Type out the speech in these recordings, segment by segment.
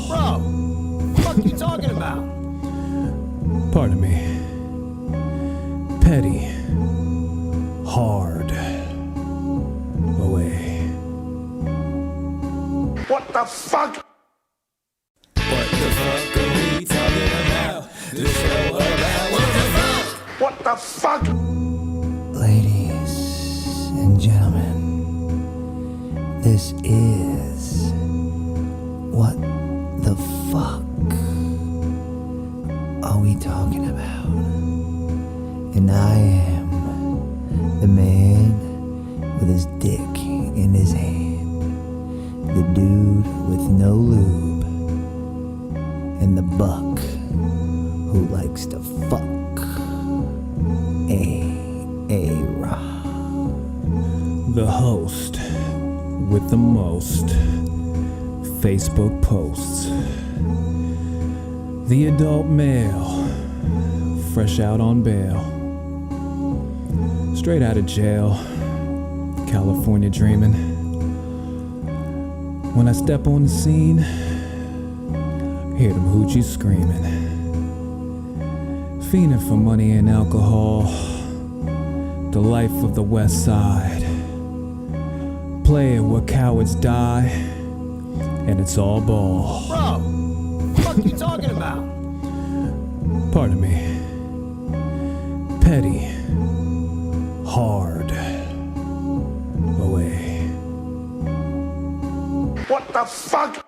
ball. Bro, what the fuck you talking about? Pardon me. Petty. Hard. Away. What the fuck? What the fuck are we talking about? The show about what the fuck? What the fuck? Ladies and gentlemen, this is What the Fuck Are We Talking About? And I am the man with his dick in his hand, the dude with no lube, and the buck who likes to fuck. A-Rod. The host with the most Facebook posts. The adult male, fresh out on bail. Straight out of jail, California dreaming. When I step on the scene, hear them hoochies screaming. Fiending for money and alcohol, the life of the West Side. Play it where cowards die, and it's all ball. Bro, what the fuck you talking about? Pardon me. Petty. Hard. Away. What the fuck?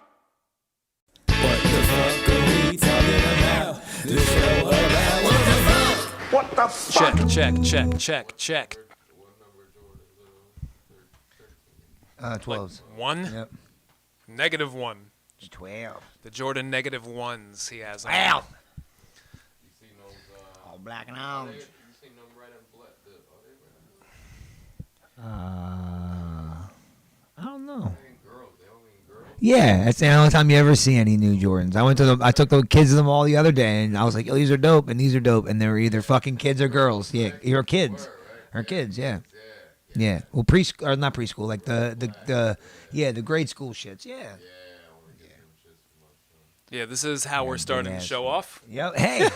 What the fuck are we talking about? The show about what the fuck? What the fuck? Check. 12s. One? Yep. -1. 12. The Jordan -1s he has on. Wow. All black and orange. I don't know. Yeah, that's the only time you ever see any new Jordans. I took the kids to them all the other day, and I was like, "Oh, these are dope," and these are dope, and they were either fucking kids or girls. Yeah, or kids, or kids. Yeah, yeah. Well, preschool or not preschool, like the grade school shits. Yeah. Yeah, this is how we're starting the show off. Yep. Hey.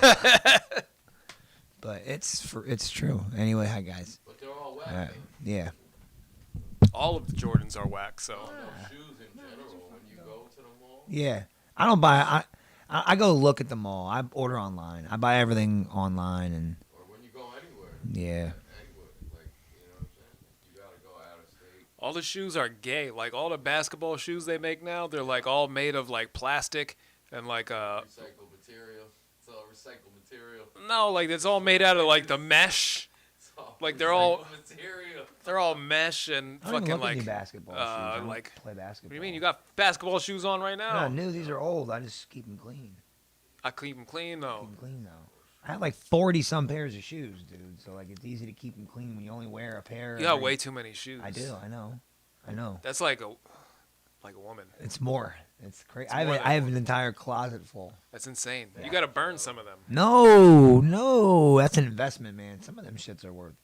But it's true. Anyway, hi guys. But they're all whack. Yeah. All of the Jordans are whack, so. Shoes in general, when you go to the mall. Yeah. I don't buy. I go look at the mall. I order online. I buy everything online and. Or when you go anywhere. Yeah. Anywhere. Like, you know what I'm saying? You gotta go out of state. All the shoes are gay. Like, all the basketball shoes they make now, they're like all made of like plastic and like Recycled material. It's all recycled material. no, like it's all made out of like the mesh. It's all Like they're all material. they're all mesh and I don't even fucking look at any like basketball shoes. I don't like play basketball. what do you mean? You got basketball shoes on right No, now? new. These are old. I just keep them clean. I keep them clean though. Keep them clean though. I have like 40 some pairs of shoes, dude. So like it's easy to keep them clean when you only wear a pair. You got every- way too many shoes. I do. I know. That's like a woman. It's more. It's crazy. It's more than I have an entire closet full. That's insane. You got to burn some of them. No, that's an investment, man. Some of them shits are worth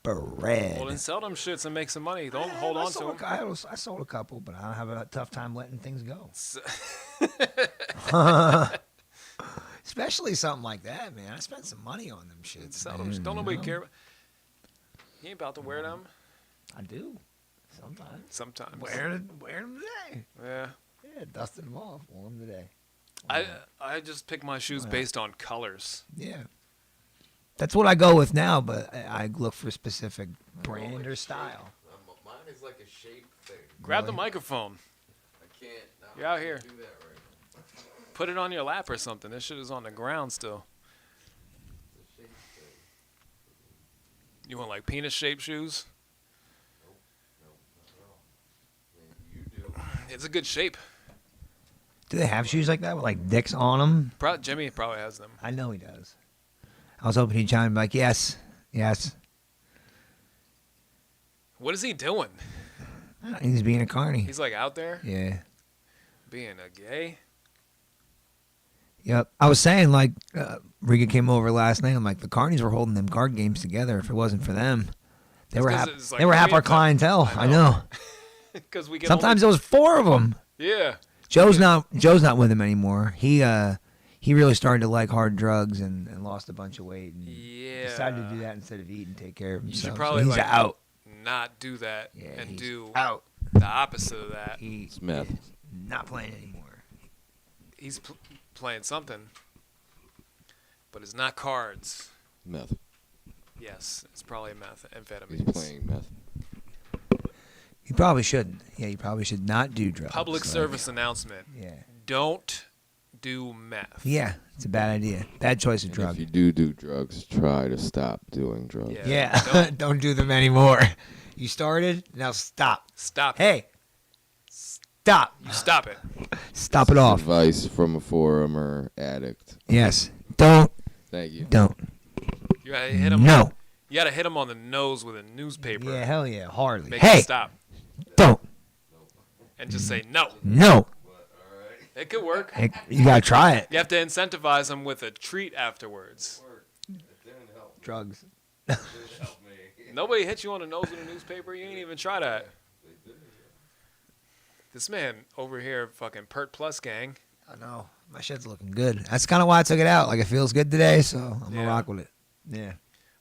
bread. Well, then sell them shits and make some money. Don't hold on to them. I sold a couple, but I have a tough time letting things go. Especially something like that, man. I spent some money on them shits. Sell man, them. Don't nobody you know? care. You ain't about to wear them I do. Sometimes. sometimes. Wearing them today. Yeah. Yeah, dusted them off. Wore them today. I just pick my shoes based on colors. Yeah. That's what I go with now, but I look for a specific brand or style. Mine is like a shape thing. Grab the microphone. I can't. No, You're out I here. can't do that right now. Put it on your lap or something. This shit is on the ground still. It's a shape thing. You want like penis-shaped shoes? No, not at all. I mean, you do. It's a good shape. Do they have shoes like that with like dicks on them? Jimmy probably has them. I know he does. I was hoping he'd chime in like, yes. What is he doing? He's being a carny. He's like out there Yeah. being a gay. Yep. I was saying, like, Riga came over last night. I'm like, the carnies were holding them card games together. If it wasn't for them, they were 'cause half. it's like They were half our community time. clientele. I know. Because we can Sometimes it was 4 of them. yeah. Joe's not with him anymore. He really started to like hard drugs and lost a bunch of weight and decided to do that instead of eat and take care of himself. You should probably so he's out. not do that and he's do out. the opposite of that. He's meth. not playing anymore. He's playing something, but it's not cards. Meth. Yes, it's probably methamphetamines. He's playing meth. You probably shouldn't. Yeah, you probably should not do drugs. Public service announcement. Yeah. Don't do meth. Yeah, it's a bad idea. Bad choice of And drug. if you do drugs, try to stop doing drugs. Yeah, don't do them anymore. You started, now stop. Stop. Hey, stop. You stop it. Stop it off. Advice from a former addict. Yes. Don't. Thank you. Don't. You gotta hit him. No. You gotta hit him on the nose with a newspaper. Yeah, hell yeah, hardly. Make Hey, him stop don't. and just say no. No. It could work. You gotta try it. You have to incentivize him with a treat afterwards. Drugs. Nobody hit you on the nose with a newspaper. You ain't even try that. This man over here, fucking Pert Plus gang. I know. My shit's looking good. That's kind of why I took it out. Like, it feels good today, so I'm gonna rock with it. Yeah.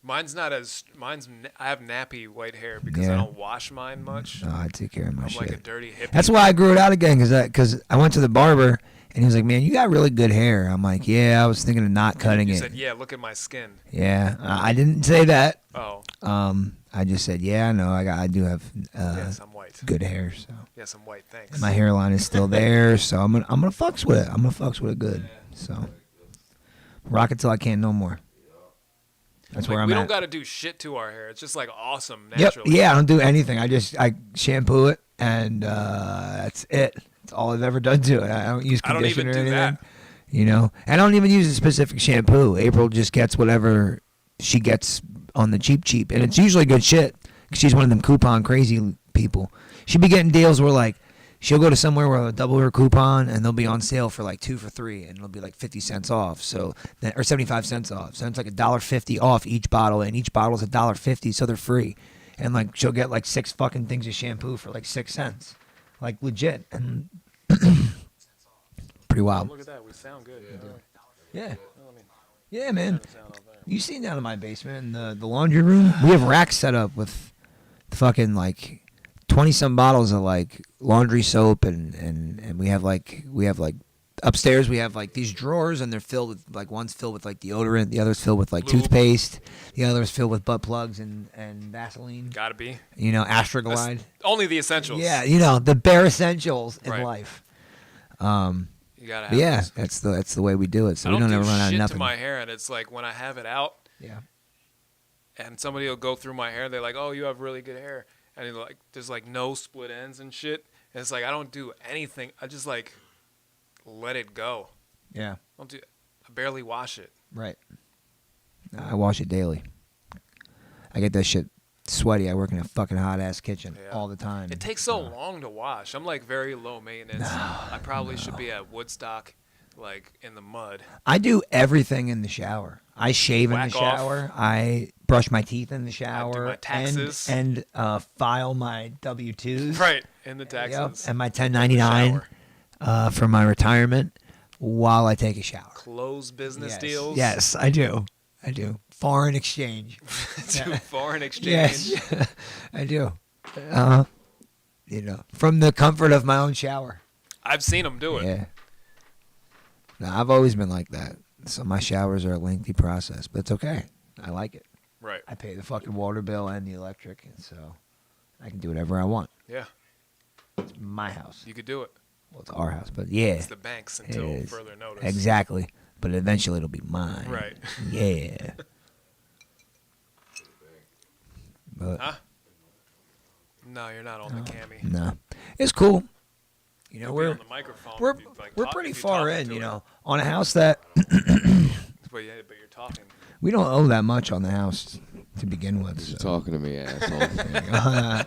Mine's not as I have nappy white hair because I Yeah. don't wash mine much. No, I take care of my I'm shit. like a dirty hippie. That's why I grew it out again, because I went to the barber, and he was like, man, you got really good hair. I'm like, yeah, I was thinking of not cutting You it. said, yeah, look at my skin. Yeah, I didn't say that. Oh, I just said, yeah, I know, I do have yes, I'm white. good hair, so Yes, I'm white. Thanks. my hairline is still there, so I'm gonna fucks with it. I'm gonna fucks with it good. So rock it till I can't no more. That's where I'm we at. don't got to do shit to our hair. It's just like awesome Yep. naturally. Yeah, I don't do anything. I shampoo it, and that's it. That's all I've ever done to it. I don't use I don't conditioner even or do anything. that. You know, I don't even use a specific shampoo. April just gets whatever she gets on the cheap, and it's usually good shit. 'Cause she's one of them coupon crazy people. She be getting deals where like she'll go to somewhere where they'll double her coupon and they'll be on sale for like 2 for $3, and it'll be like 50 cents off. So then, or 75 cents off. So it's like $1.50 off each bottle, and each bottle's $1.50, so they're free. And like she'll get like 6 fucking things of shampoo for like 6 cents, like legit, and pretty wild. Look at that. We sound good. Yeah. Yeah, man. You seen down in my basement in the laundry room? We have racks set up with fucking like 20-some bottles of like laundry soap, and we have like upstairs we have like these drawers, and they're filled with like one's filled with like deodorant, the other's filled with like Lube. toothpaste, the other's filled with butt plugs and Vaseline. Gotta be. You know, Astroglide. Only the essentials. Yeah, you know, the bare essentials in Right. life. You gotta have Yeah, those. that's the way we do it. So I we don't don't do ever run out of shit nothing. to my hair, and it's like when I have it out, Yeah. and somebody will go through my hair, they're like, "Oh, you have really good hair," and they're like, there's like no split ends and shit. And it's like I don't do anything. I just like let it go. Yeah. I barely wash it. Right. I wash it daily. I get that shit sweaty. I work in a fucking hot ass kitchen Yeah. all the time. It takes so long to wash. I'm like very low maintenance. I probably should be at Woodstock, like in the mud. I do everything in the shower. I shave in Whack the off. shower. I brush my teeth in the shower. my taxes. And file my W-2s. Right in the Yep. taxes. And my 1099 for my retirement while I take a shower. Close business Yes. deals. Yes, I do. Foreign exchange. To foreign exchange. Yes, I do. You know, from the comfort of my own shower. I've seen them do it. Yeah. No, I've always been like that. So my showers are a lengthy process, but it's okay. I like it. Right. I pay the fucking water bill and the electric, and so I can do whatever I want. Yeah. It's my house. You could do it. Well, it's our house, but yeah. It's the bank's it until is. further notice. Exactly. But eventually it'll be mine. Right. Yeah. But Huh? No, you're not on the cami. no, it's cool. You know, You'll be we're on the microphone. we're if you, like, we're talk- pretty if you far talking in. to You it. know, on a house that But yeah, but you're talking. we don't owe that much on the house to begin with. You're So. talking to me, asshole.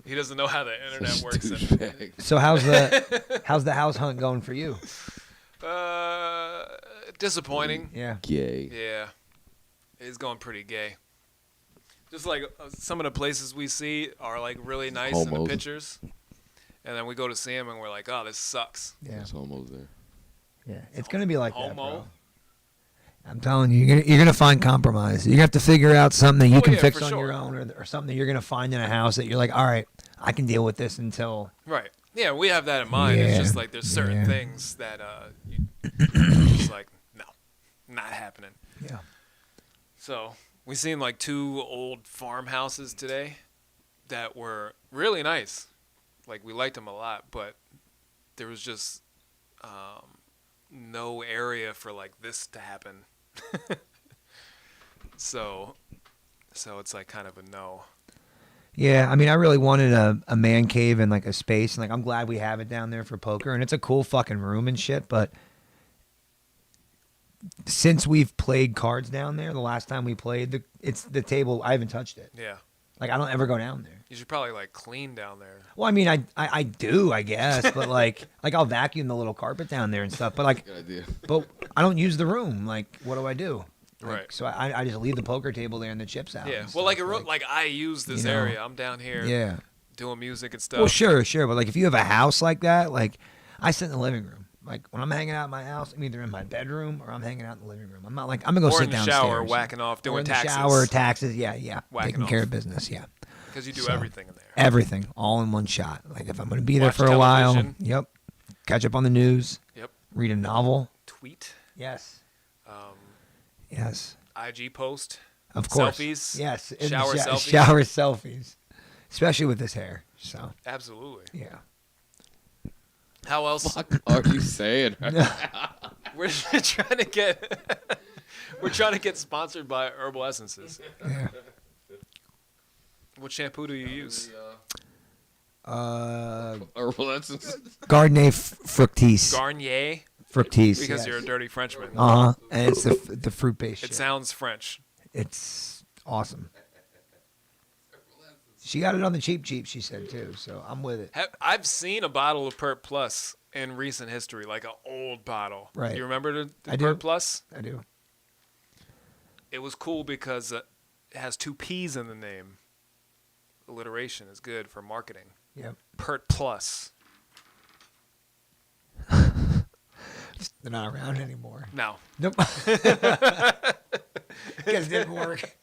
He doesn't know how the internet Such a works. douchebag. So how's the house hunt going for you? Disappointing. Yeah. Gay. Yeah, it's going pretty gay. Just like some of the places we see are like really nice in the Homos. pictures, And then we go to see him, and we're like, oh, this sucks. Yeah. It's almost there. Yeah. It's gonna be like that, Homo. bro. I'm telling you, you're gonna find compromise. You're gonna have to figure out something that you can yeah, fix for on sure. your own, or something that you're gonna find in a house that you're like, all right, I can deal with this until. Right. Yeah, we have that in mind. It's Yeah, just like there's certain yeah. things that you're just like, no, not happening. Yeah. So we seen like 2 old farmhouses today that were really nice. Like we liked them a lot, but there was just no area for like this to happen. so it's like kind of a no. Yeah, I mean, I really wanted a man cave and like a space, and like I'm glad we have it down there for poker, and it's a cool fucking room and shit. But since we've played cards down there, the last time we played, it's the table. I haven't touched it. Yeah. Like I don't ever go down there. You should probably like clean down there. Well, I mean, I do, I guess, but like I'll vacuum the little carpet down there and stuff. But like, Good idea. but I don't use the room. Like, what do I do? Like, Right. So I just leave the poker table there and the chips out. Yeah. and Well, like stuff, like I use this you know, area. I'm down here yeah. doing music and stuff. Well, sure. But like, if you have a house like that, like, I sit in the living room. Like when I'm hanging out in my house, I'm either in my bedroom or I'm hanging out in the living room. I'm not like I'm gonna go Or sit in the downstairs. shower, whacking off, Or doing in the taxes. shower, taxes. Yeah, Whacking taking care off. of business. Yeah, Because you do So, everything in there. everything, all in one shot. Like if I'm gonna be there Watch for a while, television. yep. Catch up on the news. Yep. Read a novel. Tweet. Yes. Um, Yes. IG post. Of course. Selfies. Yes. in the Shower selfies. Shower selfies. Especially with this hair. So Absolutely. yeah. How else? What are you saying? We're trying to get. We're trying to get sponsored by Herbal Essences. Yeah. What shampoo do you use? Herbal essence. Garnier Fructis. Garnier. Fructis. Because yes. you're a dirty Frenchman. And it's the fruit based. It sounds French. It's awesome. She got it on the cheap, she said too. So I'm with it. I've seen a bottle of Pert Plus in recent history, like an old bottle. Right. You remember the I do. Pert Plus? I do. It was cool because it has 2 P's in the name. Alliteration is good for marketing. Yep. Pert Plus. They're not around anymore. No. Nope. Guess it didn't work.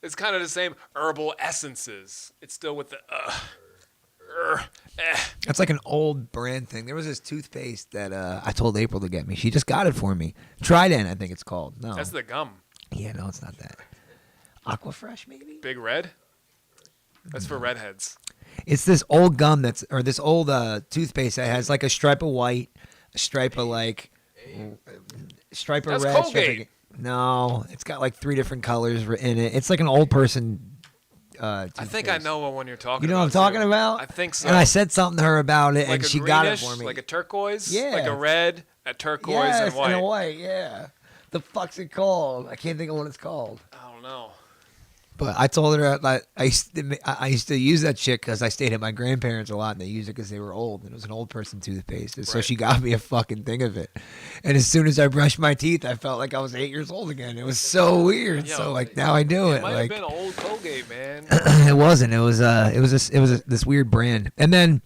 It's kind of the same. Herbal Essences. It's still with the That's like an old brand thing. There was this toothpaste that I told April to get me. She just got it for me. Trident, I think it's called. No. That's the gum. Yeah, no, it's not that. Aquafresh, maybe? Big Red? That's for redheads. It's this old gum or this old toothpaste that has like a stripe of white, a stripe of like, stripe of That's red. Colgate. No, it's got like 3 different colors in it. It's like an old person I think I know what one you're talking about. You know what I'm talking too. about? I think so. And I said something to her about it, like and a she got it greenish, for me. like a turquoise? Yeah. Like a red, a turquoise, yes, and white. and a white, yeah. The fuck's it called? I can't think of what it's called. I don't know. But I told her that I used to use that shit because I stayed at my grandparents a lot, and they used it because they were old, and it was an old person toothpaste. And so Right. she got me a fucking thing of it. And as soon as I brushed my teeth, I felt like I was 8 years old again. It was so weird. Yo, so like now I do It it. might Like have been old Colgate, man. it wasn't. It was this weird brand. And then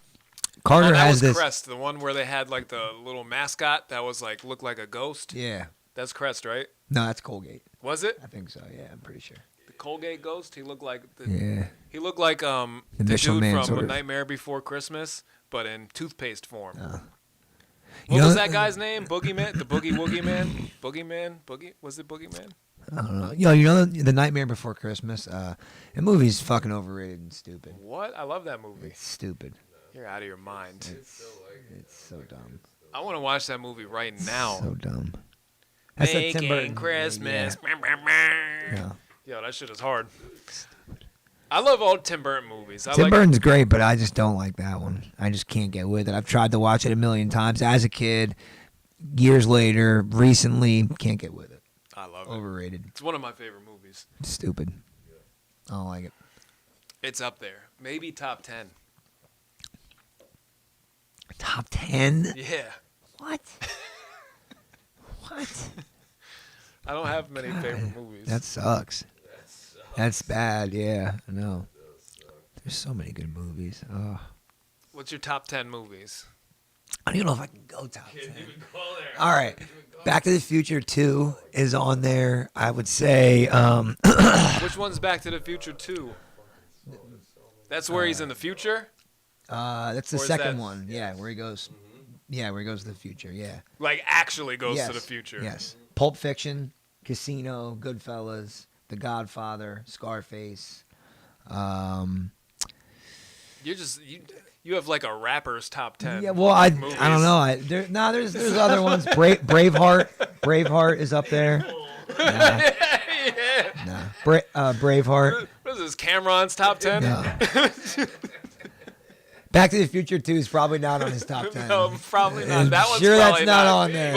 Carter that has was this. Crest, the one where they had like the little mascot that was like looked like a ghost. Yeah. That's Crest, right? No, that's Colgate. Was it I think so. Yeah, I'm pretty sure. the Colgate ghost? He looked like Yeah. he looked like the Michelin dude Man, from sort A of. Nightmare Before Christmas, but in toothpaste form. You What know- was that guy's name? Boogeyman? The Boogie Woogie Man? Boogeyman? Boogie? Was it Boogeyman? I don't know. Yo, you know the Nightmare Before Christmas? The movie's fucking overrated and stupid. What? I love that movie. It's stupid. You're out of your mind. It's so dumb. I want to watch that movie right now. So dumb. That's that Tim Burton. Making Christmas. Yeah. Yo, that shit is hard. I love all Tim Burton movies. I Tim like Burton's great, but I just don't like that one. I just can't get with it. I've tried to watch it a million times as a kid, years later, recently, can't get with it. I love it. Overrated. It's one of my favorite movies. Stupid. I don't like it. It's up there. Maybe top 10. Top 10? Yeah. What? What? I don't have many favorite movies. That sucks. That's bad, yeah, I know. There's so many good movies. What's your top 10 movies? I don't even know if I can go top 10. All right. Back to the Future 2 is on there. I would say Which one's Back to the Future 2? That's where he's in the future? that's the Or is second that- one. Yeah, where he goes. Yeah, where he goes to the future. Yeah. Like, actually goes Yes. to the future. Yes. Pulp Fiction, Casino, Goodfellas, The Godfather, Scarface. You're just... You have like a rapper's top 10. Yeah, well, I movies. don't know. There's other ones. Braveheart is up there. Nah. Braveheart. What is this, Cameron's top 10? No. Back to the Future 2 is probably not on his top 10. No, probably not. I'm That one's sure probably that's not on there.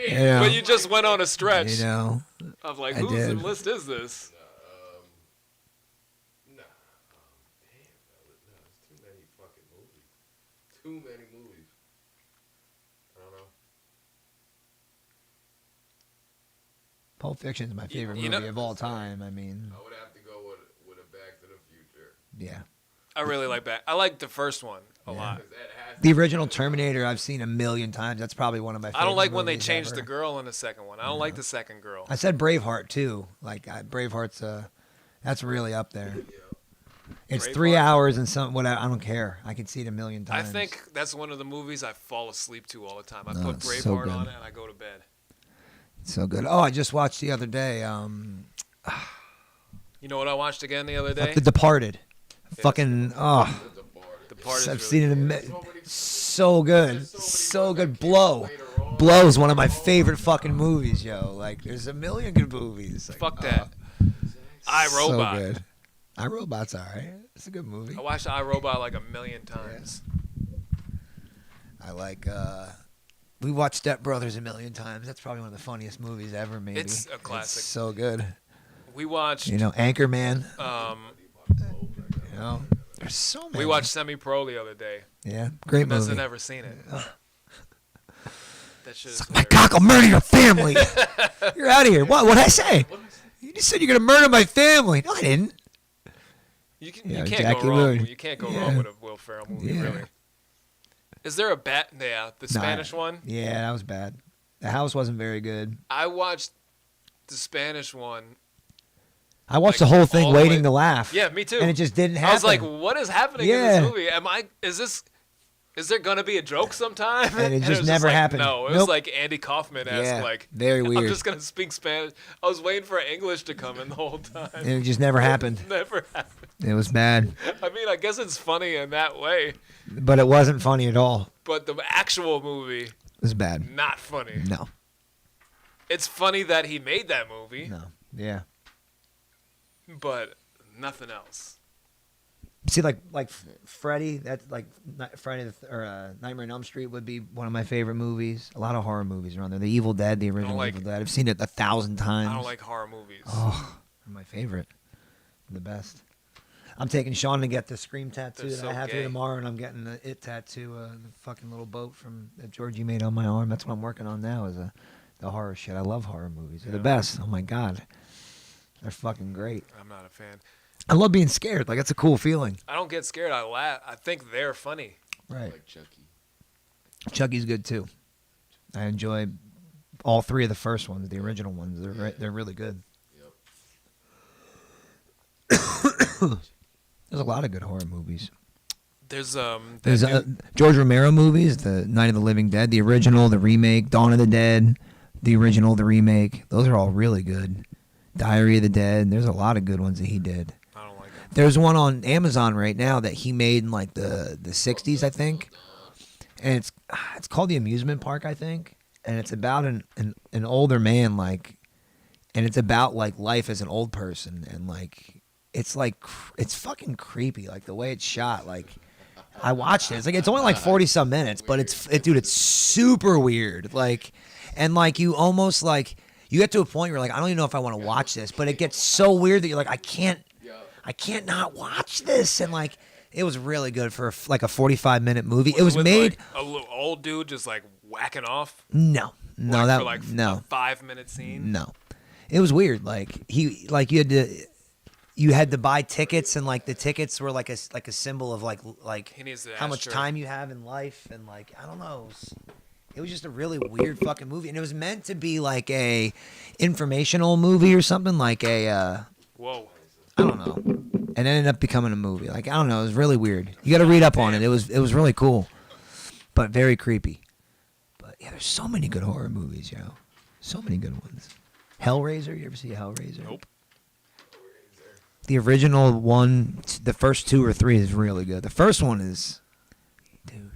Yeah. But you just went on a stretch You know, of like, I whose did. list is this? Nah. Damn, no, it's too many fucking movies. Too many movies. I don't know. Pulp Fiction is my favorite you movie know- of all time. I mean, I would have to go with a Back to the Future. yeah. I really like that. I like the first one a lot. 'Cause that has The original Terminator I've seen a million times. That's probably one of my favorite I don't like when they movies changed ever. the girl in the second one. I don't like the second girl. I said Braveheart too. Like Braveheart's that's really up there. It's 3 Braveheart. hours and some whatever. I don't care. I can see it a million I times. think that's one of the movies I fall asleep to all the time. I No, put it's so Braveheart good. on it and I go to bed. It's so good. Oh, I just watched the other day. You know what I watched again the other day? The Departed. Yes. Fucking The Part is I've really seen it. good. So good, so good. Blow is one of my favorite fucking movies, yo. Like, there's a million good movies. Like, Fuck that. I, So Robot. good. iRobot's alright. It's a good movie. I watched iRobot like a million times. I like. We watched Step Brothers a million times. That's probably one of the funniest movies ever. Maybe It's a classic. It's so good. We watched. You know, Anchorman. You know, there's so many. We watched Semi Pro the other day. Yeah, great Vanessa movie. never seen it. That shit is Suck my hilarious. cock, I'll murder your family. You're out of here. What'd I say? You just said you're gonna murder my family. No, I didn't. You, can, Yeah, you can't Jackie go wrong. Wood. You can't go Yeah. wrong with a Will Ferrell movie, Yeah. really. Is there a bat? Yeah, the Nah. Spanish one. Yeah, that was bad. The house wasn't very good. I watched the Spanish one. I watched Like, the whole thing all the waiting way- to laugh. Yeah, me too. And it just didn't happen. I was like, what is happening Yeah. in this movie? Is there gonna be a joke sometime? And it just was never like, happened. No, it was Nope. like Andy Kaufman asked, Yeah, like, very I'm weird. just gonna speak Spanish. I was waiting for English to come in the whole time. And it just never happened. Never happened. It was bad. I mean, I guess it's funny in that way, But it wasn't funny at all. but the actual movie, It was bad. not funny. No. It's funny that he made that movie, No. Yeah. but nothing else. See, like Freddy, that's like Friday or Nightmare on Elm Street would be one of my favorite movies. A lot of horror movies around there. The Evil Dead, the original like- Evil Dead. I've seen it 1,000 times. I don't like horror movies. Oh, they're my favorite. The best. I'm taking Sean to get the Scream tattoo They're that so I have gay. here tomorrow, and I'm getting the It tattoo, the fucking little boat that Georgie made on my arm. That's what I'm working on now, is the horror shit. I love horror movies. They're the best. Oh my god, they're fucking great. I'm not a fan. I love being scared. Like, it's a cool feeling. I don't get scared. I laugh. I think they're funny. Right. like Chucky. Chucky's good too. I enjoy all three of the first ones, the original ones. They're really good. There's a lot of good horror movies. There's There's George Romero movies, the Night of the Living Dead, the original, the remake, Dawn of the Dead, the original, the remake. Those are all really good. Diary of the Dead. There's a lot of good ones that he did. I don't like it. There's one on Amazon right now that he made in like the 60s, I think. And it's called The Amusement Park, I think. And it's about an older man, like, and it's about like life as an old person, and like it's fucking creepy, like the way it's shot. Like, I watched it. It's only like 40 some minutes, but it's super weird. Like, and like you almost like you get to a point where you're like, I don't even know if I want to watch this, but it gets so weird that you're like, I can't not watch this. And like, it was really good for like a 45-minute movie. It was with, made. like, a little old dude just like whacking off. No, For like no. a 5-minute scene. No, it was weird. Like you had to. you had to buy tickets, and like the tickets were like a symbol of like He needs the how much ashtray. time you have in life, and like I don't know. It was just a really weird fucking movie, and it was meant to be like a informational movie or something, like a Whoa. I don't know, and it ended up becoming a movie. Like I don't know, it was really weird. You got to read up on it. It was really cool, but very creepy. But yeah, there's so many good horror movies, yo. So many good ones. Hellraiser, you ever see Hellraiser? Nope. The original one, the first 2 or 3 is really good. The first one is, dude,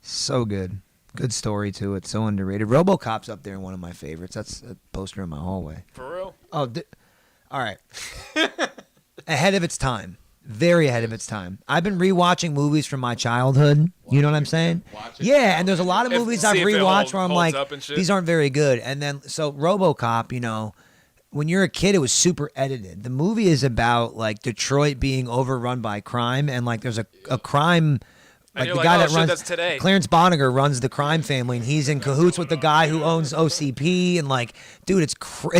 so good. Good story to it. So underrated. RoboCop's up there in one of my favorites. That's a poster in my hallway. For real? Oh, all right. Ahead of its time. Very ahead of its time. I've been rewatching movies from my childhood. You know what I'm saying? Yeah, and there's a lot of movies I've See if it rewatched where I'm holds like, up and shit. these aren't very good. And then, so RoboCop, you know, when you're a kid, it was super edited. The movie is about like Detroit being overrun by crime, and like there's a crime. And Like you're the like, guy oh, that shit, runs that's today. Clarence Bonniger runs the crime family, and he's in cahoots with the guy who owns OCP. And like, dude, it's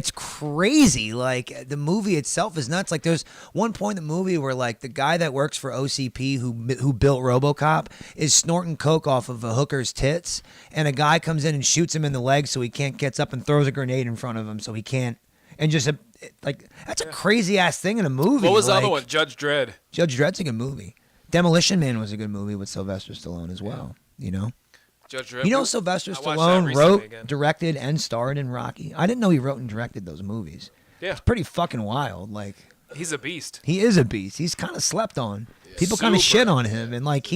crazy. Like the movie itself is nuts. Like there's one point in the movie where like the guy that works for OCP who built RoboCop is snorting coke off of a hooker's tits, and a guy comes in and shoots him in the leg so he can't gets up and throws a grenade in front of him so he can't. And just like that's a crazy ass thing in a movie. What was the other Like, one? Judge Dredd. Judge Dredd's a good movie. Demolition Man was a good movie with Sylvester Stallone as well. You know. Judge Dredd. You know Sylvester I watched that Stallone recently wrote, again. directed, and starred in Rocky. I didn't know he wrote and directed those movies. Yeah. It's pretty fucking wild. Like He's a beast. he is a beast. He's kind of slept on. People kind of Super. shit on him, and like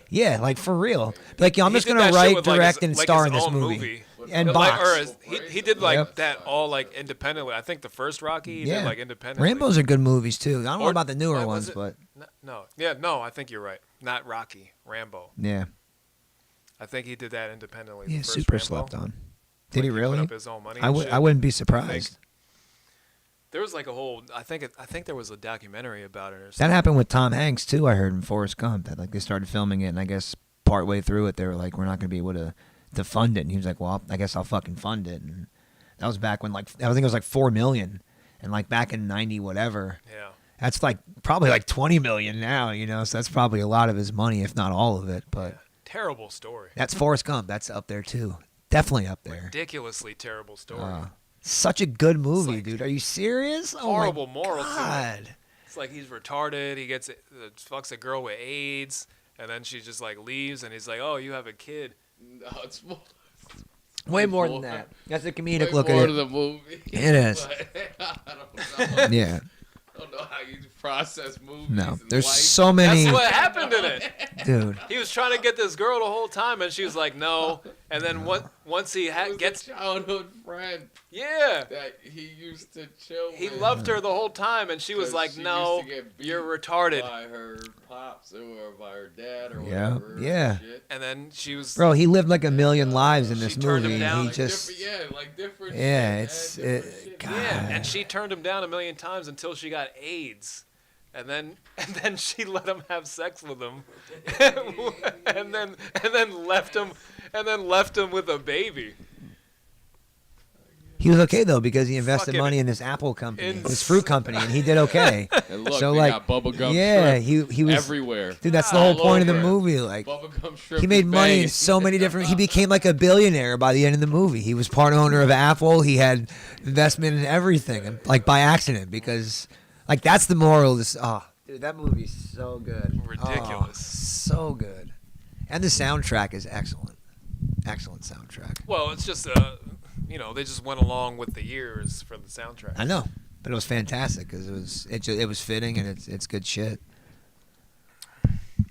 yeah, like for real. Like yo, I'm He just did gonna that shit write, with, like, direct, his- and like star his in this own movie. And Like, box. he did like Yep. that all like independently. I think the first Rocky he Yeah. did like independently. Rambo's are good movies too. I don't know Or- about the newer what ones, was it? but No, yeah, no, I think you're right. Not Rocky, Rambo. yeah, I think he did that independently. yeah, the first super Rambo. slept on. Like, Did he Put really? up his own money. I and would. shit. I wouldn't be I surprised. think there was like a whole. I think there was a documentary about it or That something. happened with Tom Hanks too. I heard in Forrest Gump that like they started filming it, and I guess partway through it, they were like, "We're not going to be able to fund it." And he was like, "Well, I guess I'll fucking fund it." And that was back when like I think it was like $4 million, and like back in '90 whatever. Yeah. That's like probably like 20 million now, you know. So that's probably a lot of his money, if not all of it. But Terrible story. that's Forrest Gump. That's up there too. Definitely up there. Ridiculously terrible story. Such a good movie, like- dude. Are you serious? Horrible oh my moral to it. God. It's like he's retarded. He gets fucks a girl with AIDS, and then she just like leaves, and he's like, "Oh, you have a kid." No, it's more. Way more than more. that. That's a comedic Way look more at to it. the movie. It is. But I don't know. Yeah. I don't know how you process movies. No. and There's life. so many. That's what happened in it. Dude. He was trying to get this girl the whole time, and she was like, "No." And then once he It was gets, a childhood friend yeah, that he used to chill he with. loved her the whole time, and she was 'Cause like, she "No, used to get beat you're retarded." by her pops or by her dad or Yeah, whatever. yeah. Shit. And then she was, Bro, he lived like a million lives in She this turned him movie. down. He Like just. different. Yeah, shit, it's. man, different shit. God. yeah, and she turned him down a million times until she got AIDS. And then she let him have sex with him, and then left him with a baby. He was okay though because he invested Fucking money in this Apple company, ins- this fruit company, and he did okay. And look, So they like, got bubblegum yeah, shrimp he was everywhere. Dude, that's the whole All point of the over. movie. Like, Bubblegum shrimp. he made is money in banging. so many different. He became like a billionaire by the end of the movie. He was part owner of Apple. He had investment in everything, like by accident, because like that's the moral of this. Oh, dude, that movie's so good. Ridiculous. Oh, so good, and the soundtrack is excellent. Excellent soundtrack. Well, it's just they just went along with the years for the soundtrack. I know, but it was fantastic because it was fitting and it's good shit.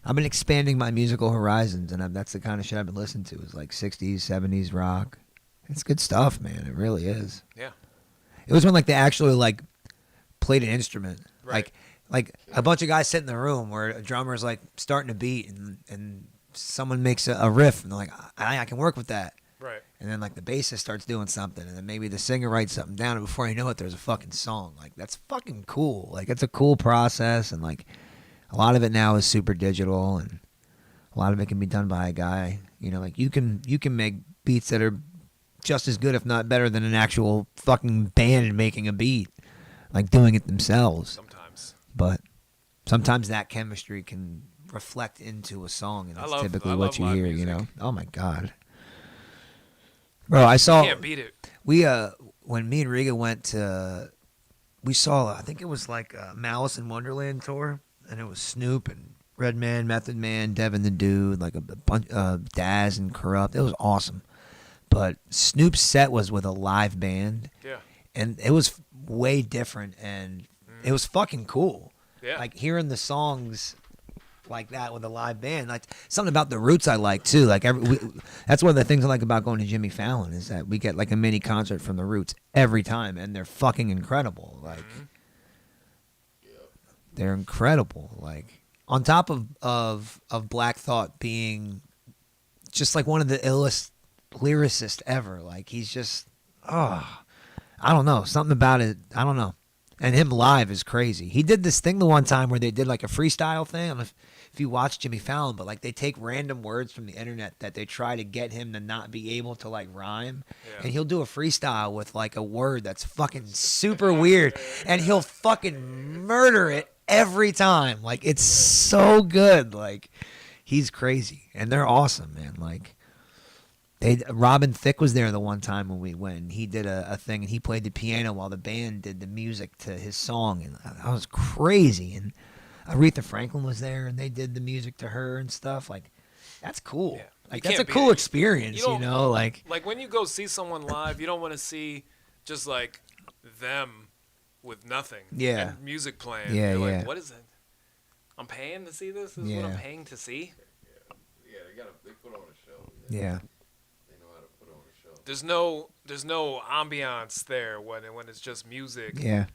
I've been expanding my musical horizons, and that's the kind of shit I've been listening to. Is like 60s, 70s rock. It's good stuff, man. It really is. Yeah. It was when like they actually like played an instrument, Right. like a bunch of guys sit in the room where a drummer's like starting a beat and someone makes a riff and they're like, I can work with that. Right. And then like the bassist starts doing something, and then maybe the singer writes something down, and before you know it, there's a fucking song. Like that's fucking cool. Like it's a cool process, and like a lot of it now is super digital, and a lot of it can be done by a guy. You know, like you can make beats that are just as good, if not better, than an actual fucking band making a beat. like doing it themselves. Sometimes. But sometimes that chemistry can reflect into a song, and that's typically what you live hear. music. You know? Oh my god, bro! I saw Can't beat it. we when me and Riga went to, we saw, I think it was like a Malice in Wonderland tour, and it was Snoop and Redman, Method Man, Devin the Dude, like a bunch Daz and Corrupt. It was awesome. But Snoop's set was with a live band, Yeah. and it was way different, and it was fucking cool. Yeah. Like hearing the songs like that with a live band, like something about the Roots I like too. Like that's one of the things I like about going to Jimmy Fallon is that we get like a mini concert from the Roots every time, and they're fucking incredible. Like they're incredible. Like on top of Black Thought being just like one of the illest lyricists ever. Like he's just I don't know, something about it. I don't know. And him live is crazy. He did this thing the one time where they did like a freestyle thing. I don't know if you watch Jimmy Fallon, but like they take random words from the internet that they try to get him to not be able to like rhyme. Yeah. And he'll do a freestyle with like a word that's fucking super weird. And he'll fucking murder it every time. Like it's so good. Like he's crazy. And they're awesome, man. Like Robin Thicke was there the one time when we went. And he did a thing, and he played the piano while the band did the music to his song, and that was crazy. And Aretha Franklin was there, and they did the music to her and stuff. Like, that's cool. Yeah. Like You that's a can't beat cool it. experience, you don't- know. Like when you go see someone live, you don't want to see just like them with nothing. Yeah. And music playing. Yeah, You're like, yeah. what is it? I'm paying to see this? This is what I'm Yeah. paying to see? Yeah, they put on a show. yeah, They know how to put on a show. There's no ambiance there when it's just music yeah.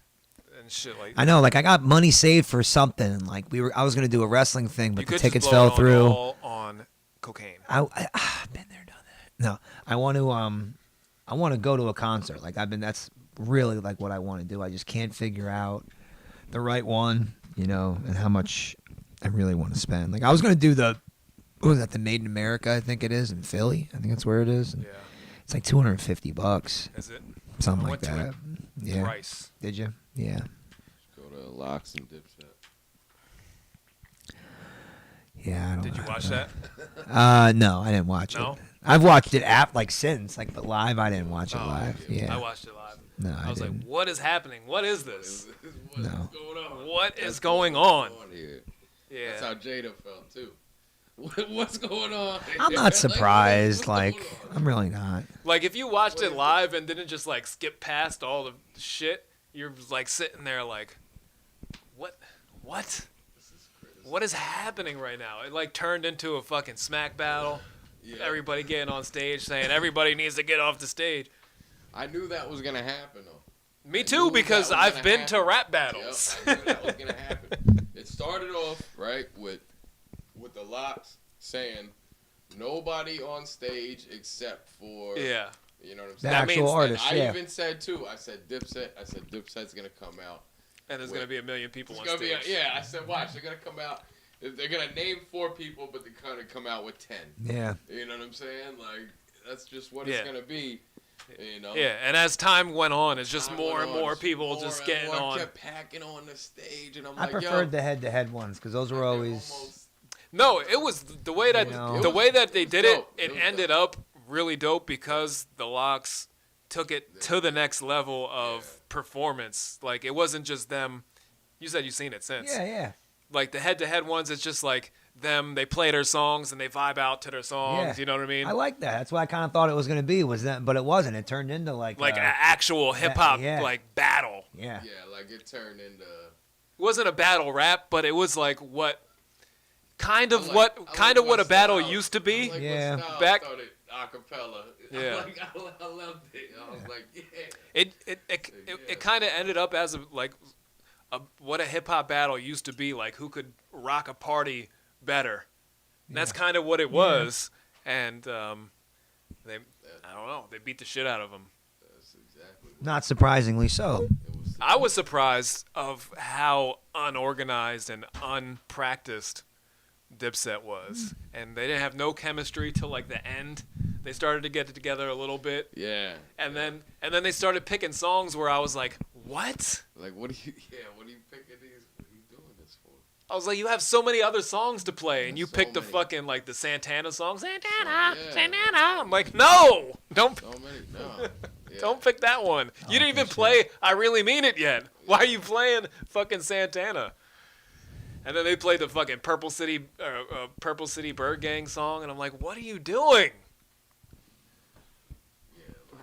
and shit like I know. Like I got money saved for something. And like I was gonna do a wrestling thing, but you the could tickets just blow fell it through. all on cocaine. I've been there, done that. No, I want to go to a concert. Like that's really like what I want to do. I just can't figure out the right one, you know, and how much I really want to spend. Like I was gonna do the the Made in America, I think it is, in Philly. I think that's where it is. And Yeah. it's like $250, Is it? something I like went to that. it Yeah. Thrice. Did you? Yeah. Go to Locks and Dipset. Yeah. I don't Did you know. watch that? No, I didn't watch No? it. I've watched it since, like, but live, I didn't watch it live. Yeah. I watched it live. No, I was didn't. like, what is happening? What is this? What's No. going on? What is going on? Here. Yeah. That's how Jada felt too. What's going on? I'm not Like, surprised. what's Like, going on? I'm really not. Like if you watched it live and didn't just like skip past all the shit, you're like sitting there like, what? What is happening right now? It like turned into a fucking smack battle. Yeah. Everybody getting on stage saying everybody needs to get off the stage. I knew that was gonna happen though. Me I too, knew because that was I've gonna been happen. to rap battles. Yep, I knew that was gonna happen. It started off right with the Locks saying nobody on stage except for Yeah. you know what I'm The saying. That actual means- artist, I yeah. even said too. I said Dipset. I said Dipset's gonna come out. And there's gonna be a million people It's on gonna stage. be I said watch. They're gonna come out. They're gonna name 4 people, but they're gonna come out with 10. Yeah. You know what I'm saying? Like that's just what Yeah. it's gonna be. You know. Yeah, and as time went on, it's just Time more went and on, more people more just and getting more on. kept packing on the stage, and I'm I like, preferred yo, the head-to-head ones because those were I can always. almost- No, it was the way that You know. the way that they It was did it. dope. It It was ended up really dope because the Locks took it to the next level of performance. Like it wasn't just them. You said you've seen it since. Yeah, yeah. Like the head-to-head ones, it's just like them. They play their songs and they vibe out to their songs. Yeah. You know what I mean? I like that. That's what I kind of thought it was going to be, was that, but it wasn't. It turned into like Like an actual hip hop yeah. like battle. yeah. Yeah, like it turned into. It wasn't a battle rap, but it was like what kind I of like- what I kind like of what a what battle style- used to be. I like Yeah. what style Back- started acapella. Yeah. I loved it. I was like, yeah. It kind of ended up as what a hip hop battle used to be, like who could rock a party better. And that's kind of what it was, and they I don't know, they beat the shit out of them. That's exactly. Not surprisingly so. It was. I was surprised of how unorganized and unpracticed Dipset was, and they didn't have no chemistry till like the end. They started to get it together a little bit, Yeah. and then they started picking songs where I was like, what? Like, what are you picking these? What are you doing this for? I was like, you have so many other songs to play, and you So picked the many. fucking, like, the Santana song. Santana, Yeah. Santana. I'm like, no! Don't So many. No. Yeah. don't pick that one. You didn't even play I Really Mean It yet. Why are you playing fucking Santana? And then they played the fucking Purple City Bird Gang song, and I'm like, what are you doing?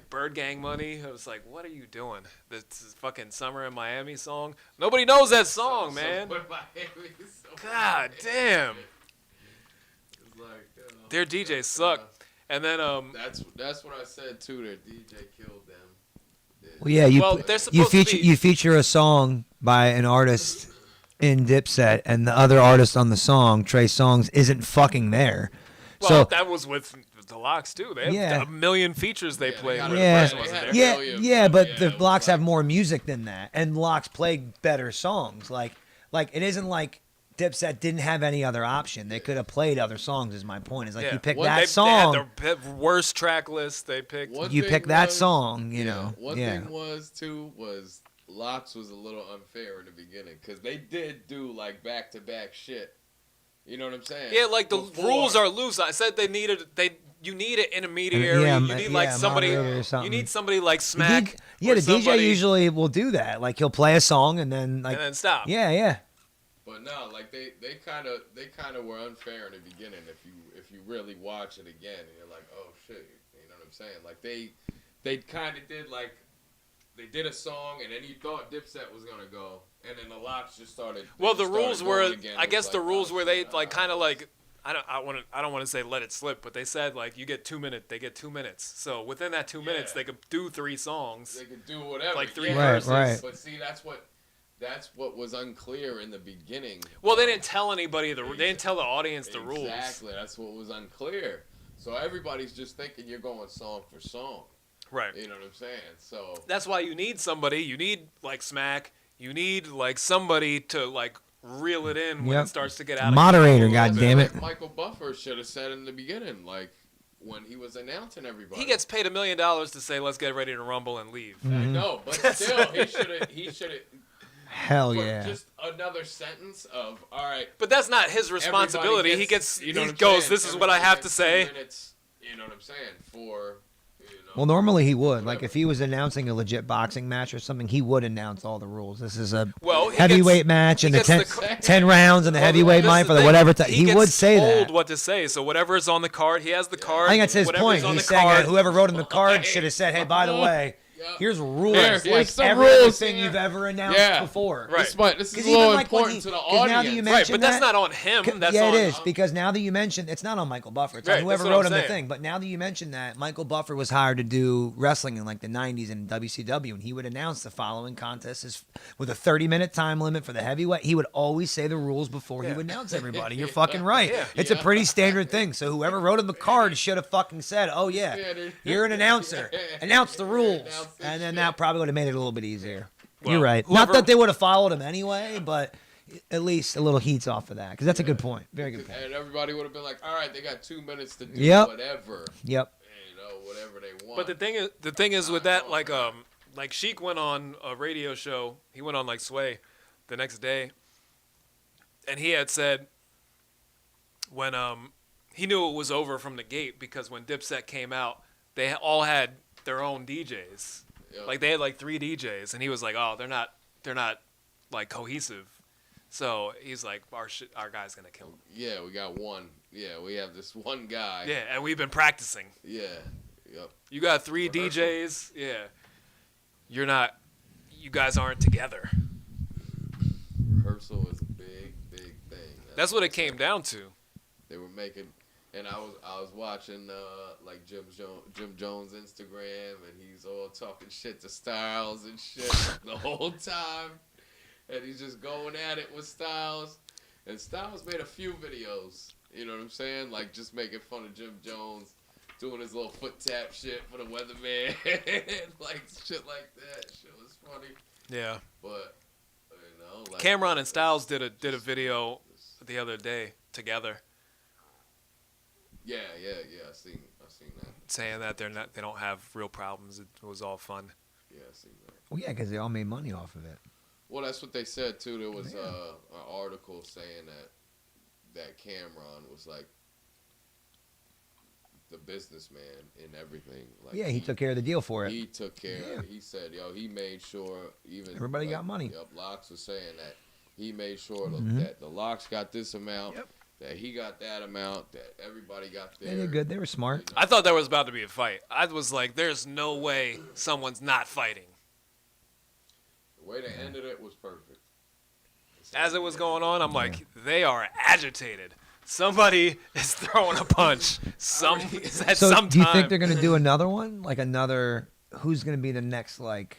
Bird Gang Money. I was like, what are you doing? This is fucking Summer in Miami song. Nobody knows that song, man. God damn. It's like, Their DJs suck. And then That's what I said too. Their DJ killed them. Well, yeah, you Well, they're supposed to be- you feature a song by an artist in Dipset, and the other artist on the song, Trey Songz, isn't fucking there. well, So that was with the Locks too. They have Yeah. a million features they Yeah, played. they got Where it. the Yeah, person wasn't there. Yeah. yeah, Million, yeah, but yeah, the it was Locks have like- more music than that, and Locks played better songs. Like it isn't like Dipset didn't have any other option. They could have played other songs. Is my point. Is like Yeah. you pick Well, that They song, had the worst track list they picked. One you thing pick that was- song. You know, One yeah. thing was Locks was a little unfair in the beginning because they did do like back-to-back shit. You know what I'm saying? Yeah, like the Before- rules are loose. I said you need an intermediary. Yeah, you need like yeah, somebody. moderator or You something. need somebody like The Smack. DJ yeah, or the somebody, DJ usually will do that. Like he'll play a song and then like and then stop. yeah. But no, like they kind of were unfair in the beginning. If you really watch it again, and you're like, oh shit, you know what I'm saying? Like they kind of did like they did a song, and then you thought Dipset was gonna go, and then the Locks just started. Well, the just started rules going were. again. I It guess was the like, rules oh, were they shit, like kind of like. I don't want to say let it slip, but they said like you get 2 minutes. They get 2 minutes. So within that 2 minutes, Yeah. they could do 3 songs. They could do whatever. Like 3 yeah. verses. Right. But see, that's what was unclear in the beginning. Well, they didn't tell anybody they didn't tell the audience the rules. Exactly, that's what was unclear. So everybody's just thinking you're going song for song. Right. You know what I'm saying? So That's why you need somebody. You need like Smack. You need like somebody to like reel it in when Yep. it starts to get out of Moderator, control a little God bit. damn it. like Michael Buffer should have said in the beginning, like when he was announcing everybody. He gets paid $1 million to say, "Let's get ready to rumble and leave." I know, but still, he should have. Hell yeah. Just another sentence of all right. But that's not his responsibility. Everybody he gets. you know He what I'm goes. saying? This is what I Everybody have to gets say. 2 minutes, you know what I'm saying? For Well, normally he would. Like if he was announcing a legit boxing match or something, he would announce all the rules. This is a Well, he heavyweight gets- match he and the gets 10 rounds and the heavyweight This might is for the the thing. whatever. He gets would say told that. what to say. So whatever is on the card, he has the card. I think that's his Whatever's point. on He's the saying card. whoever wrote in the card should have said, "Hey, by the way, here's rules Here's like some every rules other thing here." you've ever announced Yeah. before." Right. This is a 'Cause little even like when important he- to the 'cause now that audience. you Right, mention but that's that- not on him. That's yeah, on. it is because now that you mentioned, it's not on Michael Buffer. It's on Right, whoever that's what wrote I'm him the saying. thing. But now that you mentioned that, Michael Buffer was hired to do wrestling in like the '90s in WCW, and he would announce the following contest is with a 30-minute time limit for the heavyweight. He would always say the rules before he would announce everybody. You're fucking right. Yeah. It's a pretty standard thing. So whoever wrote him the card should have fucking said, "Oh yeah, you're an announcer. Announce the rules," Announce this and then shit. that probably would have made it a little bit easier. Well, You're right. whoever- Not that they would have followed him anyway, but at least a little heat's off of that because that's a good point. Very good point. And everybody would have been like, all right, they got 2 minutes to do Yep. whatever. Yep. You know, whatever they want. But the thing is with that, like Sheik went on a radio show. He went on like Sway the next day, and he had said when he knew it was over from the gate because when Dipset came out, they all had their own DJs. Yeah. Like they had like 3 DJs, and he was like, "Oh, they're not like cohesive." So he's like, "Our guy's gonna kill him." Yeah, we got one. Yeah, we have this one guy. Yeah, and we've been practicing. Yeah. Yep. You got 3 Rehearsal. DJs. Yeah, you're not. You guys aren't together. Rehearsal is a big thing. That's what it came down to. They were making, and I was watching like Jim Jones Instagram, and he's all talking shit to Styles and shit the whole time, and he's just going at it with Styles, and Styles made a few videos, you know what I'm saying, like just making fun of Jim Jones, doing his little foot tap shit for the weatherman, like shit like that. Shit was funny, Yeah. but you know, like Cameron and Styles did a video the other day together Yeah, I seen that. saying that they don't have real problems. It was all fun. Yeah, I seen that. Well, yeah, because they all made money off of it. Well, that's what they said too. There was an article saying that Cameron was like the businessman in everything. Like Yeah, he took care of the deal for it. He took care. He said, he made sure even Everybody got money. Yep, Locks was saying that he made sure Mm-hmm. that the Locks got this amount, that he got that amount, that everybody got They their. did good. They were smart. You know. I thought there was about to be a fight. I was like, there's no way someone's not fighting. The way they ended it was perfect. As it was going on, I'm like, they are agitated. Somebody is throwing a punch. At So some do you time. think they're going to do another one? Like another, who's going to be the next, like,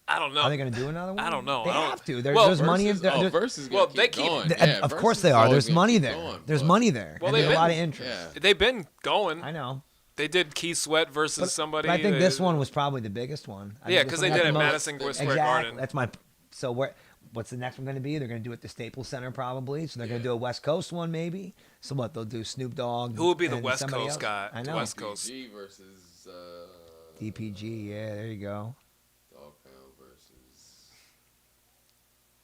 I don't know. are they going to do another one? I don't know. They I don't- have to. Well, There's money in there. Versus well, gonna they keep keep- going. Of course they are. There's money there. There's money there. Well, and there's they've a lot of been- interest. Yeah. They've been going. I know. They did Keith Sweat versus But, somebody. but I think this one was probably the biggest one. I Yeah, think because this they one did had it the at most- Madison Square Exactly. Garden. That's my. So what's the next one going to be? They're going to do it at the Staples Center probably. So they're going to do a West Coast one maybe. So what? They'll do Snoop Dogg. Who would be the and West somebody Coast else. guy? I The know. West Coast. DPG versus DPG. Yeah, there you go. Dog Pound versus.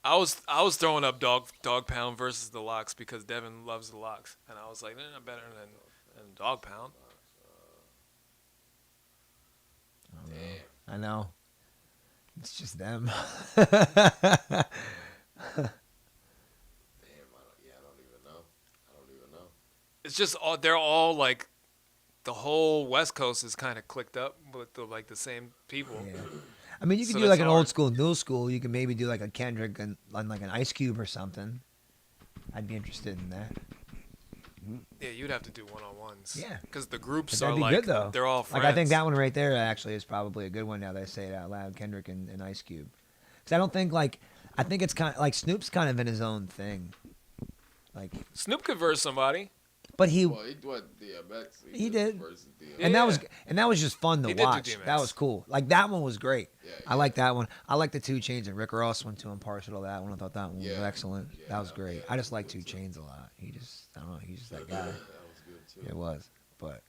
I was throwing up Dog Pound versus the Locks because Devin loves the Locks, and I was like, they're not better than Dog Pound. Damn. I know. It's just them. Damn, I don't even know. I don't even know. It's just they're all like, the whole West Coast is kind of clicked up with the same people. Yeah. I mean, you could So do like that's an old hard. school, new school. You could maybe do like a Kendrick and like an Ice Cube or something. I'd be interested in that. Yeah, you'd have to do one-on-ones. Yeah. Because the groups But are that'd be like, good though. they're all friends. Like I think that one right there actually is probably a good one now that I say it out loud. Kendrick and Ice Cube. Because I don't think I think it's kind of like Snoop's kind of in his own thing. Like, Snoop could verse somebody. but he Well, he what DMX. He did. Versus DMX. and Yeah. that was just fun to He did do watch. DMX. That was cool. Like that one was great. Yeah, I like that one. I like the 2 Chainz and Rick Ross one too. I'm partial to that one. I thought that one was Yeah. excellent. Yeah, that was great. yeah, I just like good 2 too. Chainz a lot. He just I don't know. He's just that guy. That was good too. It was, but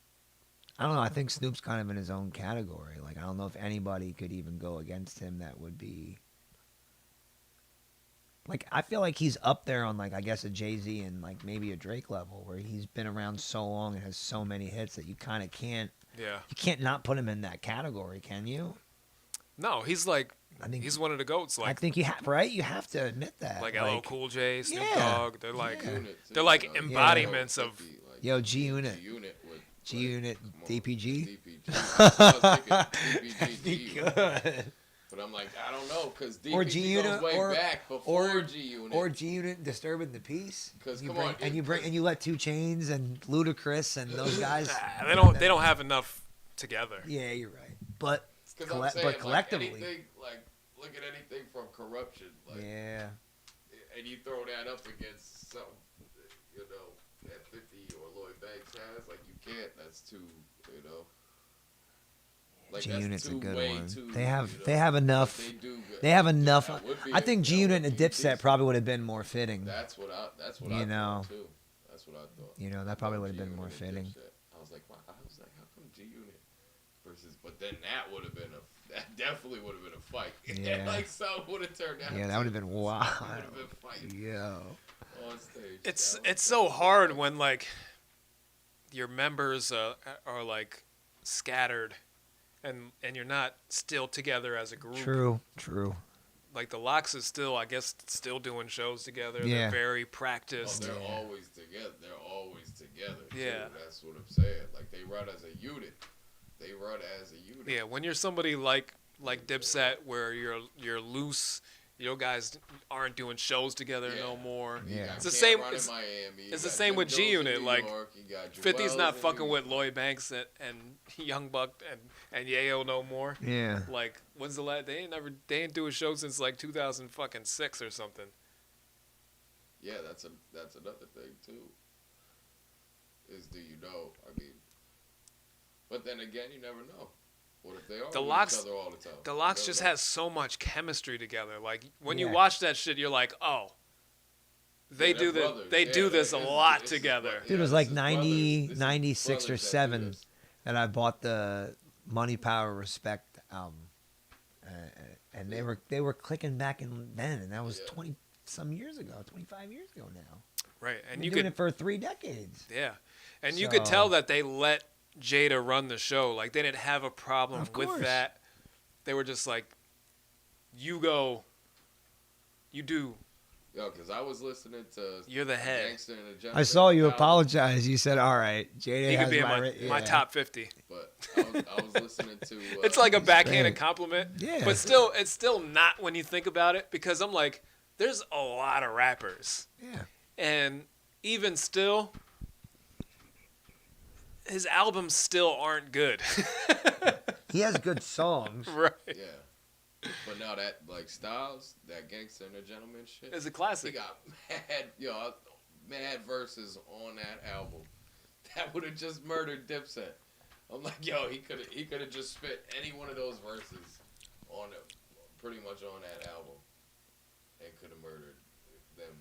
I don't know. I think Snoop's kind of in his own category. Like I don't know if anybody could even go against him that would be. Like I feel like he's up there on like I guess a Jay-Z and like maybe a Drake level where he's been around so long and has so many hits that you kind of can't Yeah. you can't not put him in that category, can you? No, he's like, I think he's one of the goats. I Like, think you have right. You have to admit that. like LL Cool J, Snoop yeah. Dogg. They're like, Yeah. Unit, too, they're like you know, embodiments of. 50, like, Yo, G-Unit. G-Unit with G-Unit, come on, DPG. DPG. I was thinking DPG. Good. But I'm like, I don't know, because Or DPG G-Unit, goes way or- back before or- G-Unit. Or G-Unit Disturbing the Peace. 'Cause You come bring- on, and you bring and you let 2 Chainz and Ludacris and those guys. They don't have enough together. Yeah, you're right. But Because I'm colle- saying, but collectively, like, anything, like, look at anything from Corruption, like, yeah. and you throw that up against something, you know, that 50 or Lloyd Banks has, like, you can't. That's too, you know. Like, G-Unit's that's a too, good way one. Too, They have you know, they have enough. They do good. They have enough. That would be I think that G-Unit would and be Dipset decent. probably would have been more fitting. That's what I You know. thought too. That's what I thought. You know, that probably I would have thought been more G-Unit and fitting. Dipset. I was like, wow. I was like, how come G-Unit versus? But then that would have been that definitely would have been a fight. Yeah. Like something would have turned out. Yeah, that would have been wild. Would have been fighting Yo. on stage. It's so hard when like your members are like scattered, and you're not still together as a group. True. Like the Locks is still, I guess, still doing shows together. Yeah. They're very Oh, practiced. they're always together. They're always together. Yeah. Too. That's what I'm saying. Like they run as a unit. They run as a unit. Yeah, when you're somebody like Dipset, where you're loose, your guys aren't doing shows together Yeah. no more. You Yeah. got It's the Cam same- Run in it's- Miami. You it's the got same Jim with Jones in G-Unit, New like, York. You got 50's Joel's not in fucking New with Lloyd Banks and Young Buck and Yayo no more. Yeah. Like, when's the last? They ain't do a show since like 2006 or something. Yeah, that's another thing too. Is do you know? I mean, but then again, you never know. What if they are The with Locks- each other all the time? The You Locks never just know. has so much chemistry together. Like when you Yeah. watch that shit, you're like, oh, they Yeah, do they're the brothers. they Yeah, do this a it's- lot it's together. his Dude, it was this like is 90, brothers. This is 96 or brothers that do 7 this. that I bought the Money, Power, Respect album. and they were clicking back in then, and that was 20 some years ago, 25 years ago now. Right, and Been you doing could it for 3 decades. yeah, and you could tell So- that they let Jada run the show. Like they didn't have a problem Of with course. that. They were just like, you go, you do. Yo, because I was listening to You're the head. Gangster and the Gentleman I saw you album, apologize. You said, "All right, Jada He has could be in my, my top 50. But I was listening to. It's like a backhanded great. compliment. Yeah. But still, it's still not when you think about it, because I'm like, there's a lot of rappers. Yeah, And even still, his albums still aren't good. he has good songs. Right. Yeah. But now that like Styles, that Gangster and the Gentleman shit, It's a he classic. got mad verses on that album. That would have just murdered Dipset. I'm like, yo, he could have just spit any one of those verses on it, pretty much on that album, and could have murdered them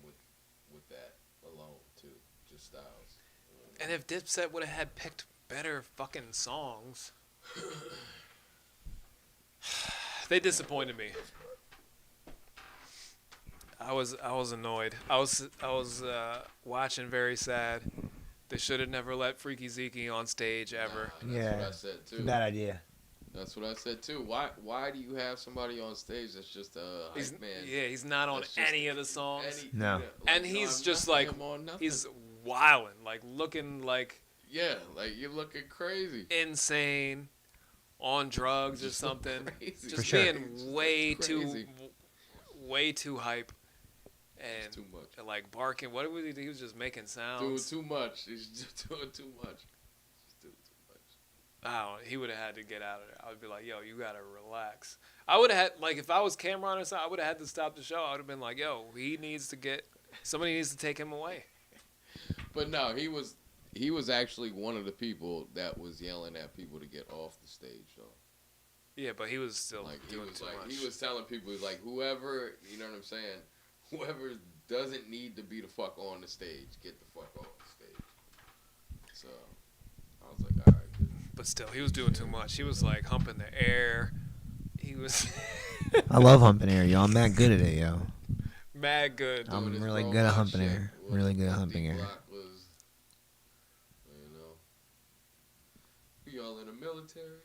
with that alone too, just Styles. And if Dipset would have had picked better fucking songs, they disappointed me. I was annoyed. I was watching very sad. They should have never let Freaky Zeke on stage ever. Nah, that's Yeah. what I said It's a too. bad idea. That's what I said too. Why do you have somebody on stage that's just a He's hype man? he's not on That's just any of the songs. No. And he's just like, he's wilding, like looking like like you're looking crazy. insane, on drugs or Just something. crazy. Just sure. being Just way crazy. too hype, and It's too much. like barking. What was he? He was just making Doing sounds. too much. He's just doing too much. Just doing too much. I don't know. He would have had to get out of there. I would be like, yo, you gotta relax. I would have had, like, if I was Cameron or something, I would have had to stop the show. I would have been like, yo, somebody needs to take him away. But no, he was actually one of the people that was yelling at people to get off the stage though. Yeah, but he was still Like he doing was too like much. he was telling people he's like whoever, you know what I'm saying, whoever doesn't need to be the fuck on the stage, get the fuck off the stage. So I was like, all right, good. But still, he was doing too much. He was like humping the air. He was I love humping air, yo. I'm that good at it, yo. mad good. I'm Doing his really robot good at humping shit air. was- Really good at was humping Deep air. Rock was, we all in the military.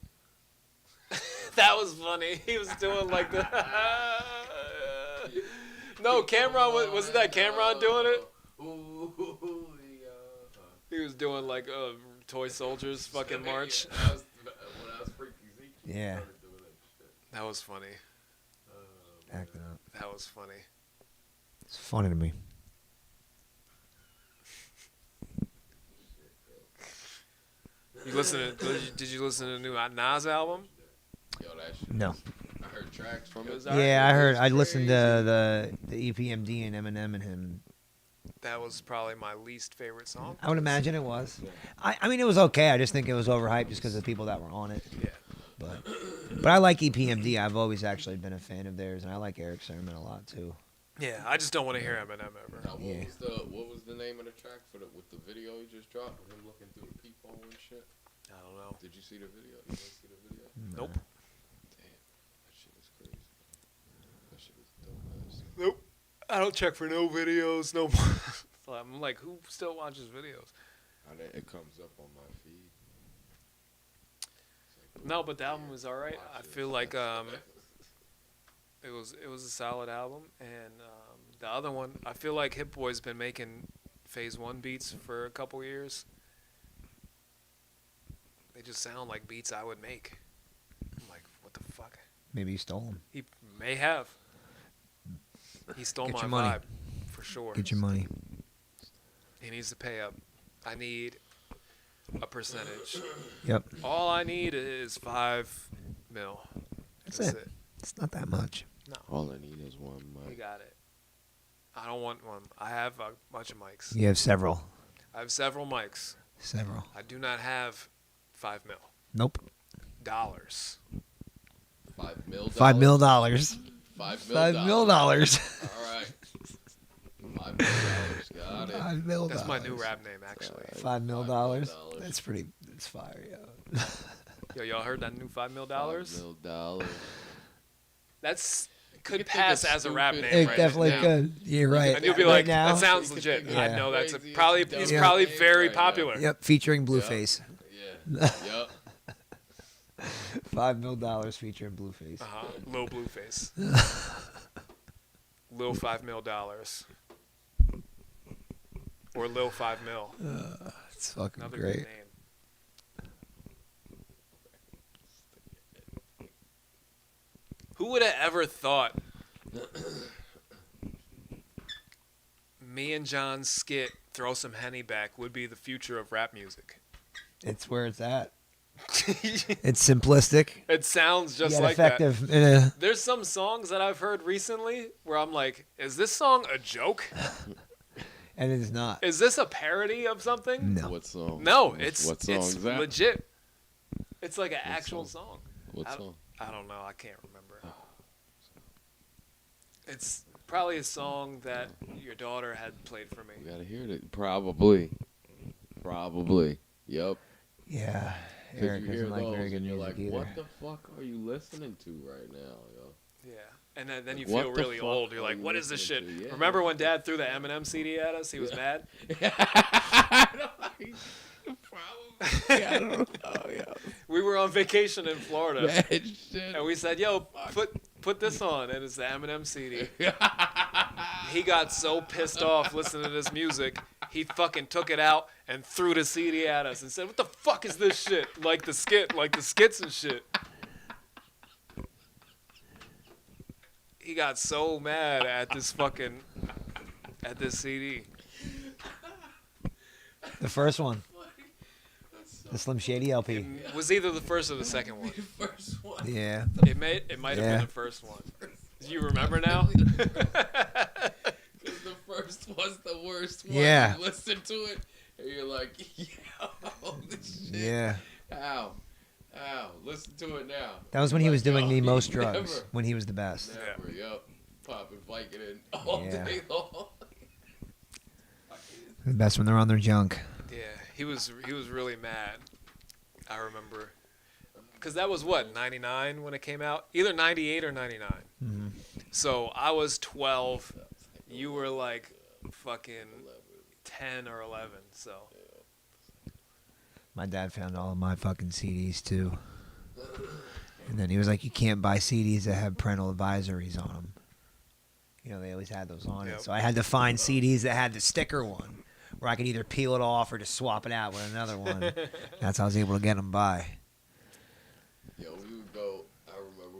That was funny. He was doing like the. No, Cameron wasn't that Cameron doing it? Ooh, yeah. He was doing like a toy soldiers fucking march. Yeah, that was when I was Freaky Zeke. he Yeah. started doing that shit. That was funny. Acting up. That was funny. It's funny to me. You listen to? Did you listen to the new Nas album? Yo, that shit. No. I heard tracks from It it. was alright. Yeah, I heard. I It's listened crazy. to the EPMD and Eminem and him. That was probably my least favorite song. I would imagine it was. I mean, it was okay. I just think it was overhyped just because of the people that were on it. Yeah. But I like E EPMD. I've always actually been a fan of theirs, and I like Eric Sermon a lot too. Yeah, I just don't want to hear Eminem ever. Now, Yeah. what was the name of the track with the video he just dropped with him looking through the peephole and shit? I don't know. Did you see the video? You didn't see the video? Nope. Damn, that shit is crazy. That shit is dope ass. Nope. I don't check for no videos no more. So I'm like, who still watches videos? It comes up on my feed. It's like, No, but the album was alright. watch I it. feel like it was a solid album, and the other one, I feel like Hit Boy's been making Phase 1 beats for a couple years. They just sound like beats I would make. I'm like, what the fuck? Maybe he stole them. He may have. He stole Get my your money. vibe, for sure. Get your money. He needs to pay up. I need a percentage. Yep. All I need is $5 million. That's it. It's not that much. No, all I need is one you mic. got it. I don't want one. I have a bunch of mics. You have several. I have several mics. Several. I do not have $5 million. Nope. Dollars. $5 million. $5 million. $5 million. $5 million. All right. $5 million. Got it. $5 million. That's my new rap name, actually. $5 million. That's pretty. That's fire, yo. Yo, y'all heard that new $5 million? $5 million. That's You could could think pass of as a rap stupid- name It right definitely now. could. You're right. And you'll be Right like, now, that sounds You could legit. think I of know that's craziest, probably dumb he's names probably right very now. popular. Yep, featuring Blueface. Yeah. Yup. $5 million featuring Blueface. Lil Blueface. Lil $5 million. Or Lil 5 mil. It's fucking Another great. good name. Who would have ever thought me and John's skit, Throw Some Henny Back, would be the future of rap music? It's where it's at. It's simplistic, It sounds just yet like effective. that. There's some songs that I've heard recently where I'm like, is this song a joke? And it is not. Is this a parody of something? No. What song? No, What it's song's that? legit. It's like an actual song. What I- song? I don't know. I can't remember. It's probably a song that your daughter had played for me. We gotta hear it. Probably. Yup. Yeah. 'Cause Eric you hear doesn't like those very good and you're music like, either. what the fuck are you listening to right now, yo? Yeah. And then you What feel the really fuck old. You're are like, you what is this shit? listening to? Yeah. Remember when Dad threw the Eminem CD at us? He was mad. Probably. I don't know, yo. We were on vacation in Florida, Bad shit. and we said, "Yo, put this on," and it's the Eminem CD. He got so pissed off listening to this music, he fucking took it out and threw the CD at us and said, "What the fuck is this shit?" Like the skits and shit. He got so mad at this CD. The first one. The Slim Shady LP. It was either the first or the second one. First one. Yeah. It might have Yeah. been the first one. Do you remember now? Because the first one's the worst one. Yeah. You listen to it, and you're like, yo, this shit. Yeah. Ow. Listen to it now. That was when he Like, was doing yo, the most he drugs. never- When he was the best. Never, yup. Popping Vicodin all Yeah. day long. The best when they're on their junk. Yeah, he was really mad. I remember, because that was what 99 when it came out, either 98 or 99. Mm-hmm. So I was 12. You were like fucking 10 or 11. So My dad found all of my fucking CDs too. And then he was like, you can't buy CDs that have parental advisories on them. You know, they always had those on Yep. it. So I had to find CDs that had the sticker one, where I could either peel it off or just swap it out with another one. That's how I was able to get them by. Yo, we would go. I remember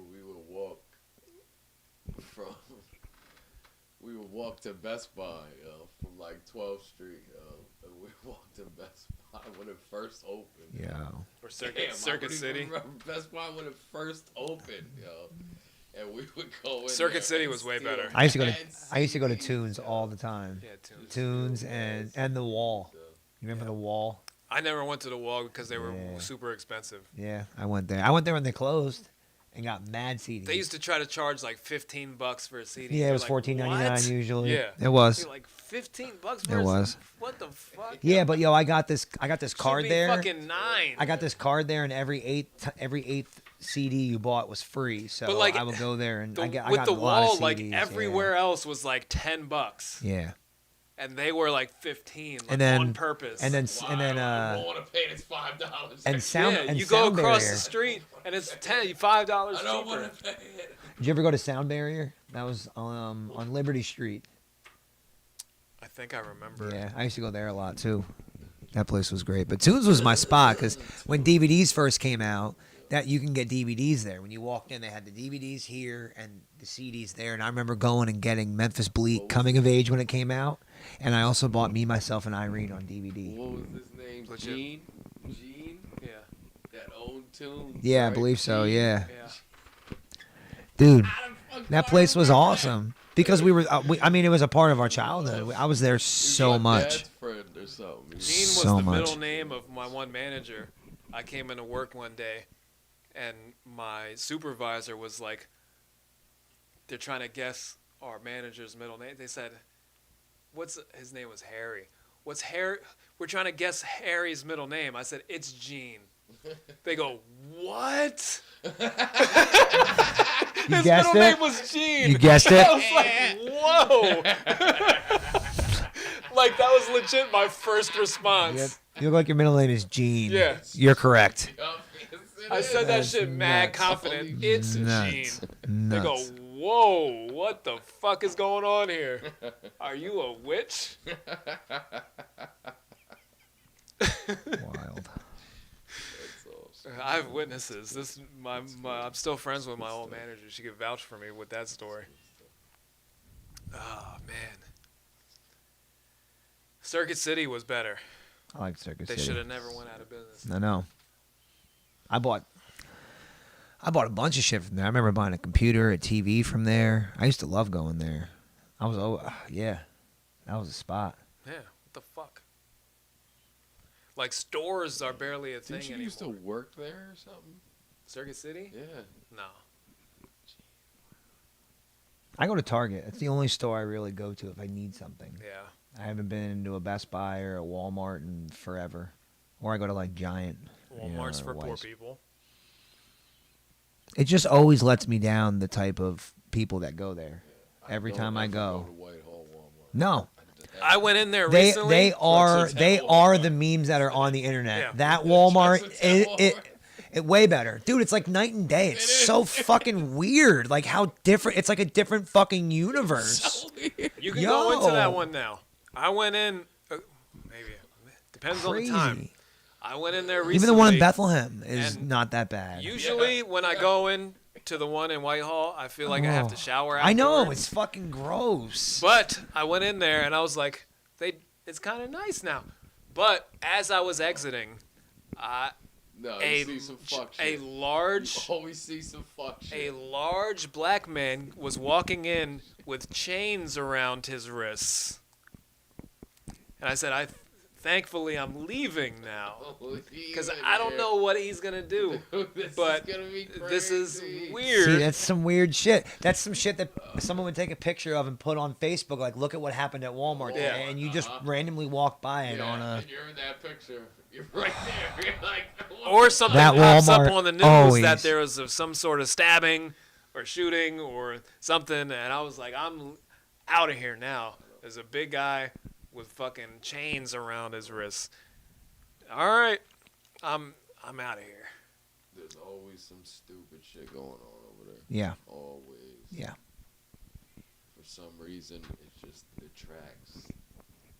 we would walk to Best Buy, yo, from like 12th Street, yo, and we walked to Best Buy when it first opened. Yeah. or Damn, Circuit I City. remember Best Buy when it first opened, yo, and we would go in Circuit there City and was way steal better. I used to go to CDs, Tunes yo. all the time. Yeah, Tunes. Tunes and the Wall. You remember the Wall? I never went to the Wall because they were Yeah. super expensive. Yeah, I went there. I went there when they closed and got mad CDs. They used to try to charge like $15 for a CD. Yeah, it You're was like, $14.99 "What?" usually. Yeah. It was. You're like $15 It for was. What the fuck? Yeah, but yo, I got this Should card be there. Fucking $9. I got this card there, and every eighth CD you bought was free. So But, like, I would go there and I with got the a lot Wall, of like CDs, everywhere else was like $10, Yeah. and they were like 15, like, And then- on purpose. And then Why do I want to pay this $5? and sound yeah, and you go Sound across Barrier. the street and it's $5 I don't cheaper. want to pay it. Did you ever go to Sound Barrier? That was on Liberty Street. I think I remember. Yeah, I used to go there a lot too. That place was great. But Tunes was my spot because when DVDs first came out, that you can get DVDs there. When you walked in, they had the DVDs here and the CDs there. And I remember going and getting Memphis Bleak Coming of Age when it came out. And I also bought Me, Myself, and Irene on DVD. What was his name? Legit. Gene? Gene? Yeah. That owned Tunes? Yeah, I right? believe so, Gene? yeah. Yeah. Dude, How the fuck that do I place was remember awesome. Because we were, I mean, it was a part of our childhood. I was there that? so Your much. dad's friend or something. Gene was So the much. middle name of my one manager. I came into work one day, and my supervisor was like, they're trying to guess our manager's middle name. They said, his name was Harry. What's Harry? We're trying to guess Harry's middle name. I said, it's Gene. They go, what? You His guessed middle it? name was Gene. You guessed it? I was like, whoa. Like, that was legit my first response. Yep. You look like your middle name is Gene. Yeah. You're correct. I said that That's shit mad nuts. confident. It's Nuts. Gene. They go, Nuts. whoa, what the fuck is going on here? Are you a witch? Wild. I have witnesses. I'm still friends with my old manager. She could vouch for me with that story. Oh, man. Circuit City was better. I like Circus They City. should have never went out of business. I know. I bought a bunch of shit from there. I remember buying a computer, a TV from there. I used to love going there. That was a spot. Yeah, what the fuck? Like, stores are barely a thing Didn't you anymore. used to work there or something? Circuit City? Yeah. No. I go to Target. It's the only store I really go to if I need something. Yeah. I haven't been into a Best Buy or a Walmart in forever. Or I go to like Giant. Walmart's or for poor Weis. people. It just always lets me down, the type of people that go there. Every Don't time I ever go. to Whitehall Walmart. No. I went in there They recently. they are Texas they Walmart. are the memes that are on the internet. Yeah. That Walmart, Texas it Walmart. way better, dude. It's like night and day. It's so fucking weird. Like how different. It's like a different fucking universe. You can go into Yo. that one now. I went in, maybe. Depends on the time. Crazy. I went in there recently. Even the one in Bethlehem is and not that bad. Usually, when I go in to the one in Whitehall, I feel like I have to shower afterwards. I know it's fucking gross. But I went in there and I was like, it's kind of nice now. But as I was exiting, No, a you see some fuck shit. a large You always see some fuck shit. a large black man was walking in with chains around his wrists, and I said, thankfully I'm leaving now because I don't know what he's gonna do. This But is gonna be this is crazy. weird. See, that's some weird shit. That's some shit that someone would take a picture of and put on Facebook. Like, look at what happened at Walmart Yeah. today, and you just randomly walk by it Yeah, on a. and you're in that picture. You're right there. You're like, Or something That pops up Walmart on the news always. that there was some sort of stabbing or shooting or something, and I was like, I'm out of here now. There's a big guy with fucking chains around his wrists. All right, I'm out of here. There's always some stupid shit going on over there. Yeah. Always. Yeah. For some reason, it just attracts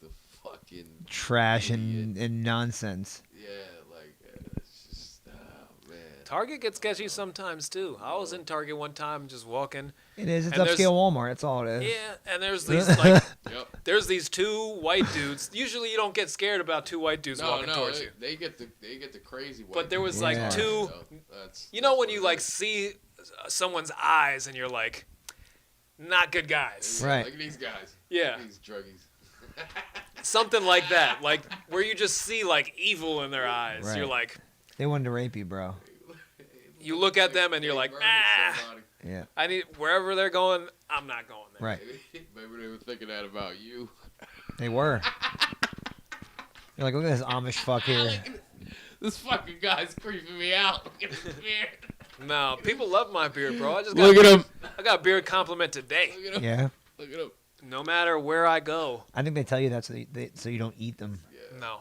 the fucking Trash idiot. and nonsense. Yeah, like it's just man. Target gets sketchy sometimes too. I was in Target one time just walking. It is. It's And there's- upscale Walmart. That's all it is. Yeah, and there's these like Yep. there's these two white dudes. Usually you don't get scared about two white dudes No, walking no, towards you. they get the crazy. White But there was people. like Yeah. two. That's, You know that's when what you it like is. see someone's eyes and you're like, not good guys. Yeah, Right. Look at these guys. Yeah. These druggies. Something like that, like where you just see like evil in their eyes. Right. You're like, They wanted to rape you, bro. you look at them and you're They like, murdered ah, somebody. Yeah. I need wherever they're going, I'm not going there. Right. Maybe they were thinking that about you. They were. You're like, look at this Amish fuck here. This fucking guy's creeping me out. Look at his beard. No, people love my beard, bro. I just Look got at him. I got a beard compliment today. Look at him. Yeah. Look at him. No matter where I go. I think they tell you that so you don't eat them. No.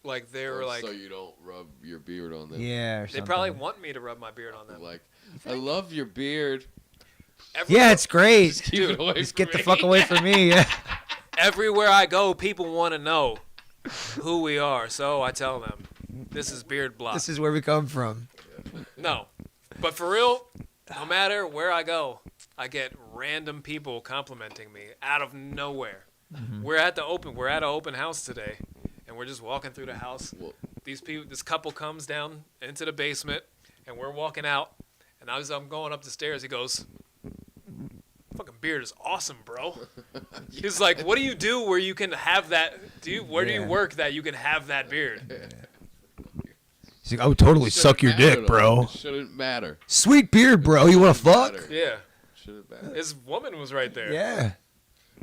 Like they were Or like so you don't rub your beard on them. Yeah. Or they something. probably want me to rub my beard on them. Like, I love your beard. Yeah, it's great. Just keep it away Just from get the me. fuck away from me. Yeah. Everywhere I go, people want to know who we are. So I tell them, this is Beard Block. This is where we come from. No. But for real, no matter where I go, I get random people complimenting me out of nowhere. We're at an open house today, and we're just walking through the house. Well, This couple comes down into the basement, and we're walking out. And as I'm going up the stairs, he goes, "Fucking beard is awesome, bro." He's like, "What do you do where you can have that? Where do you Yeah. work that you can have that beard?" He's like, I would totally suck your shouldn't matter, dick, though. bro. It shouldn't matter. Sweet beard, bro. You want to Shouldn't fuck? matter. Yeah, Shouldn't matter. his woman was right there. Yeah.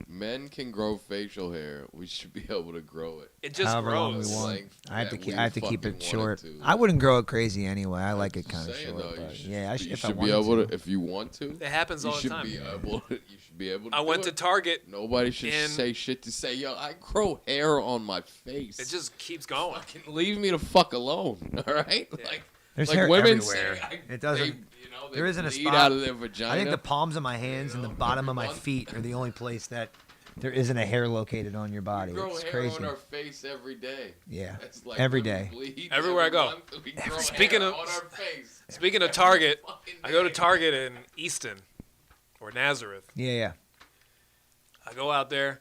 Men can grow facial hair. We should be able to grow it. It just However long we grows. want. Length I have to that keep. we I have to keep fucking it short. wanted to. I wouldn't grow it crazy anyway. I like it Just kind of saying, short. though, But you yeah, should, if you I should wanted be able to. to. If you want to, It happens you all the should time. be able. You should be able to. I do went to it. Target. Nobody should and say shit to say, yo, I grow hair on my face. It just keeps going. fucking leave me the fuck alone, all right? Like, There's like hair women everywhere. say, It doesn't. They, you know, they There isn't a bleed spot. out of their vagina. I think the palms of my hands and the bottom of my One- feet are the only place that there isn't a hair located on your body. we grow It's hair crazy. on our face every day. Yeah, That's like every when we day. bleed Everywhere I go. month, we grow Speaking hair of- on our face. Speaking of Target, Fucking I go to day. Target in Easton or Nazareth. Yeah, yeah. I go out there,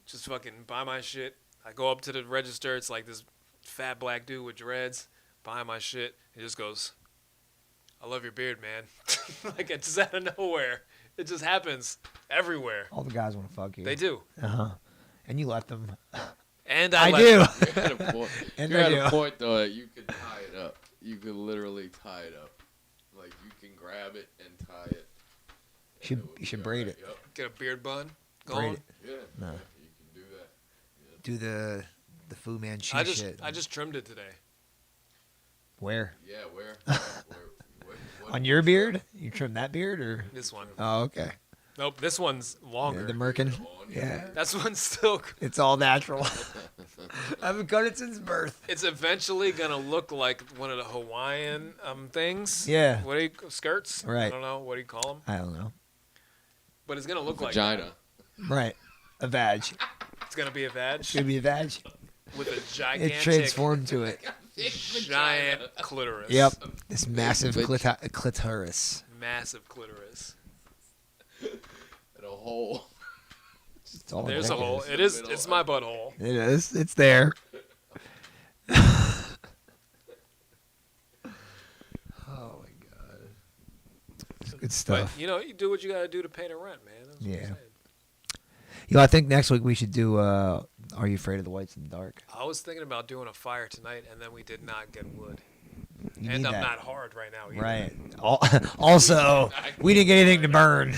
just fucking buy my shit. I go up to the register. It's like this fat black dude with dreads buying my shit. He just goes, "I love your beard, man." Like it's just out of nowhere. It just happens everywhere. All the guys want to fuck you. They do, Uh huh. And you let them. and I let do. You're at a point, And you're I at do. a point though that you can tie it up. You can literally tie it up. Like you can grab it and tie it. Should- and it would you should be braid alright. it. Yep. get a beard bun Braid going. it. Yeah. No. Yeah, you can do that. Do the Fu Manchu I just shit. I just trimmed it today. Where? Yeah, where what On your beard? You trim that beard or? This one. Oh, okay. Nope, this one's longer. The merkin. on Yeah. That's one's still. It's all natural. I haven't cut it since birth. It's eventually gonna look like one of the Hawaiian things. Yeah. What do you skirts? I Right. don't know. What do you call them? I don't know. But it's gonna look like vagina. Right. A vag. that. It's gonna be a vag Should be a vag. with a It gigantic, transformed to it. giant clitoris. Yep. This massive Big clitoris. Massive clitoris. And a hole. It's all There's a there hole. is. It is. It's my butthole. It is. It's there. Oh my god. It's good But stuff. you know, you do what you gotta do to pay the rent, man. That's what I'm Yeah. saying. You know, I think next week we should do Are You Afraid of the Whites in the Dark? I was thinking about doing a fire tonight, and then we did not get wood. You And need I'm that. not hard right now either. Right. Also, we didn't get anything to burn.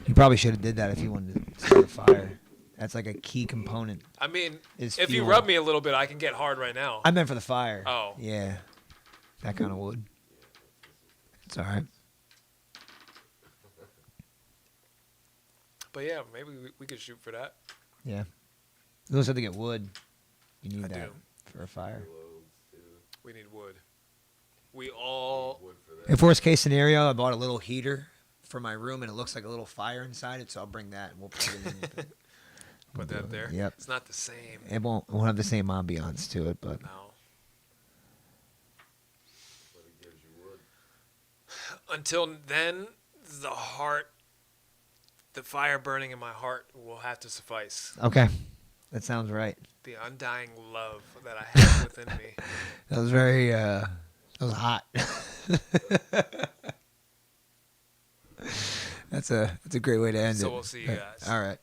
You probably should have did that if you wanted to start a fire. That's like a key component. I mean, Is if you fuel. rub me a little bit, I can get hard right now. I meant for the fire. Oh. Yeah. That kind of wood. It's all right. But yeah, maybe we could shoot for that. Yeah. You also have to get wood. You need I that do. for a fire. We need wood. We all. If worst case scenario, I bought a little heater for my room and it looks like a little fire inside it, so I'll bring that and we'll put it in. Put that there. Yep. It's not the same. It won't have the same ambiance to it, but No. But it gives you wood. Until then, the fire burning in my heart will have to suffice. okay. That sounds right. The undying love that I have within me. That was very that was hot. That's a great way to end it. So we'll see you guys. All right.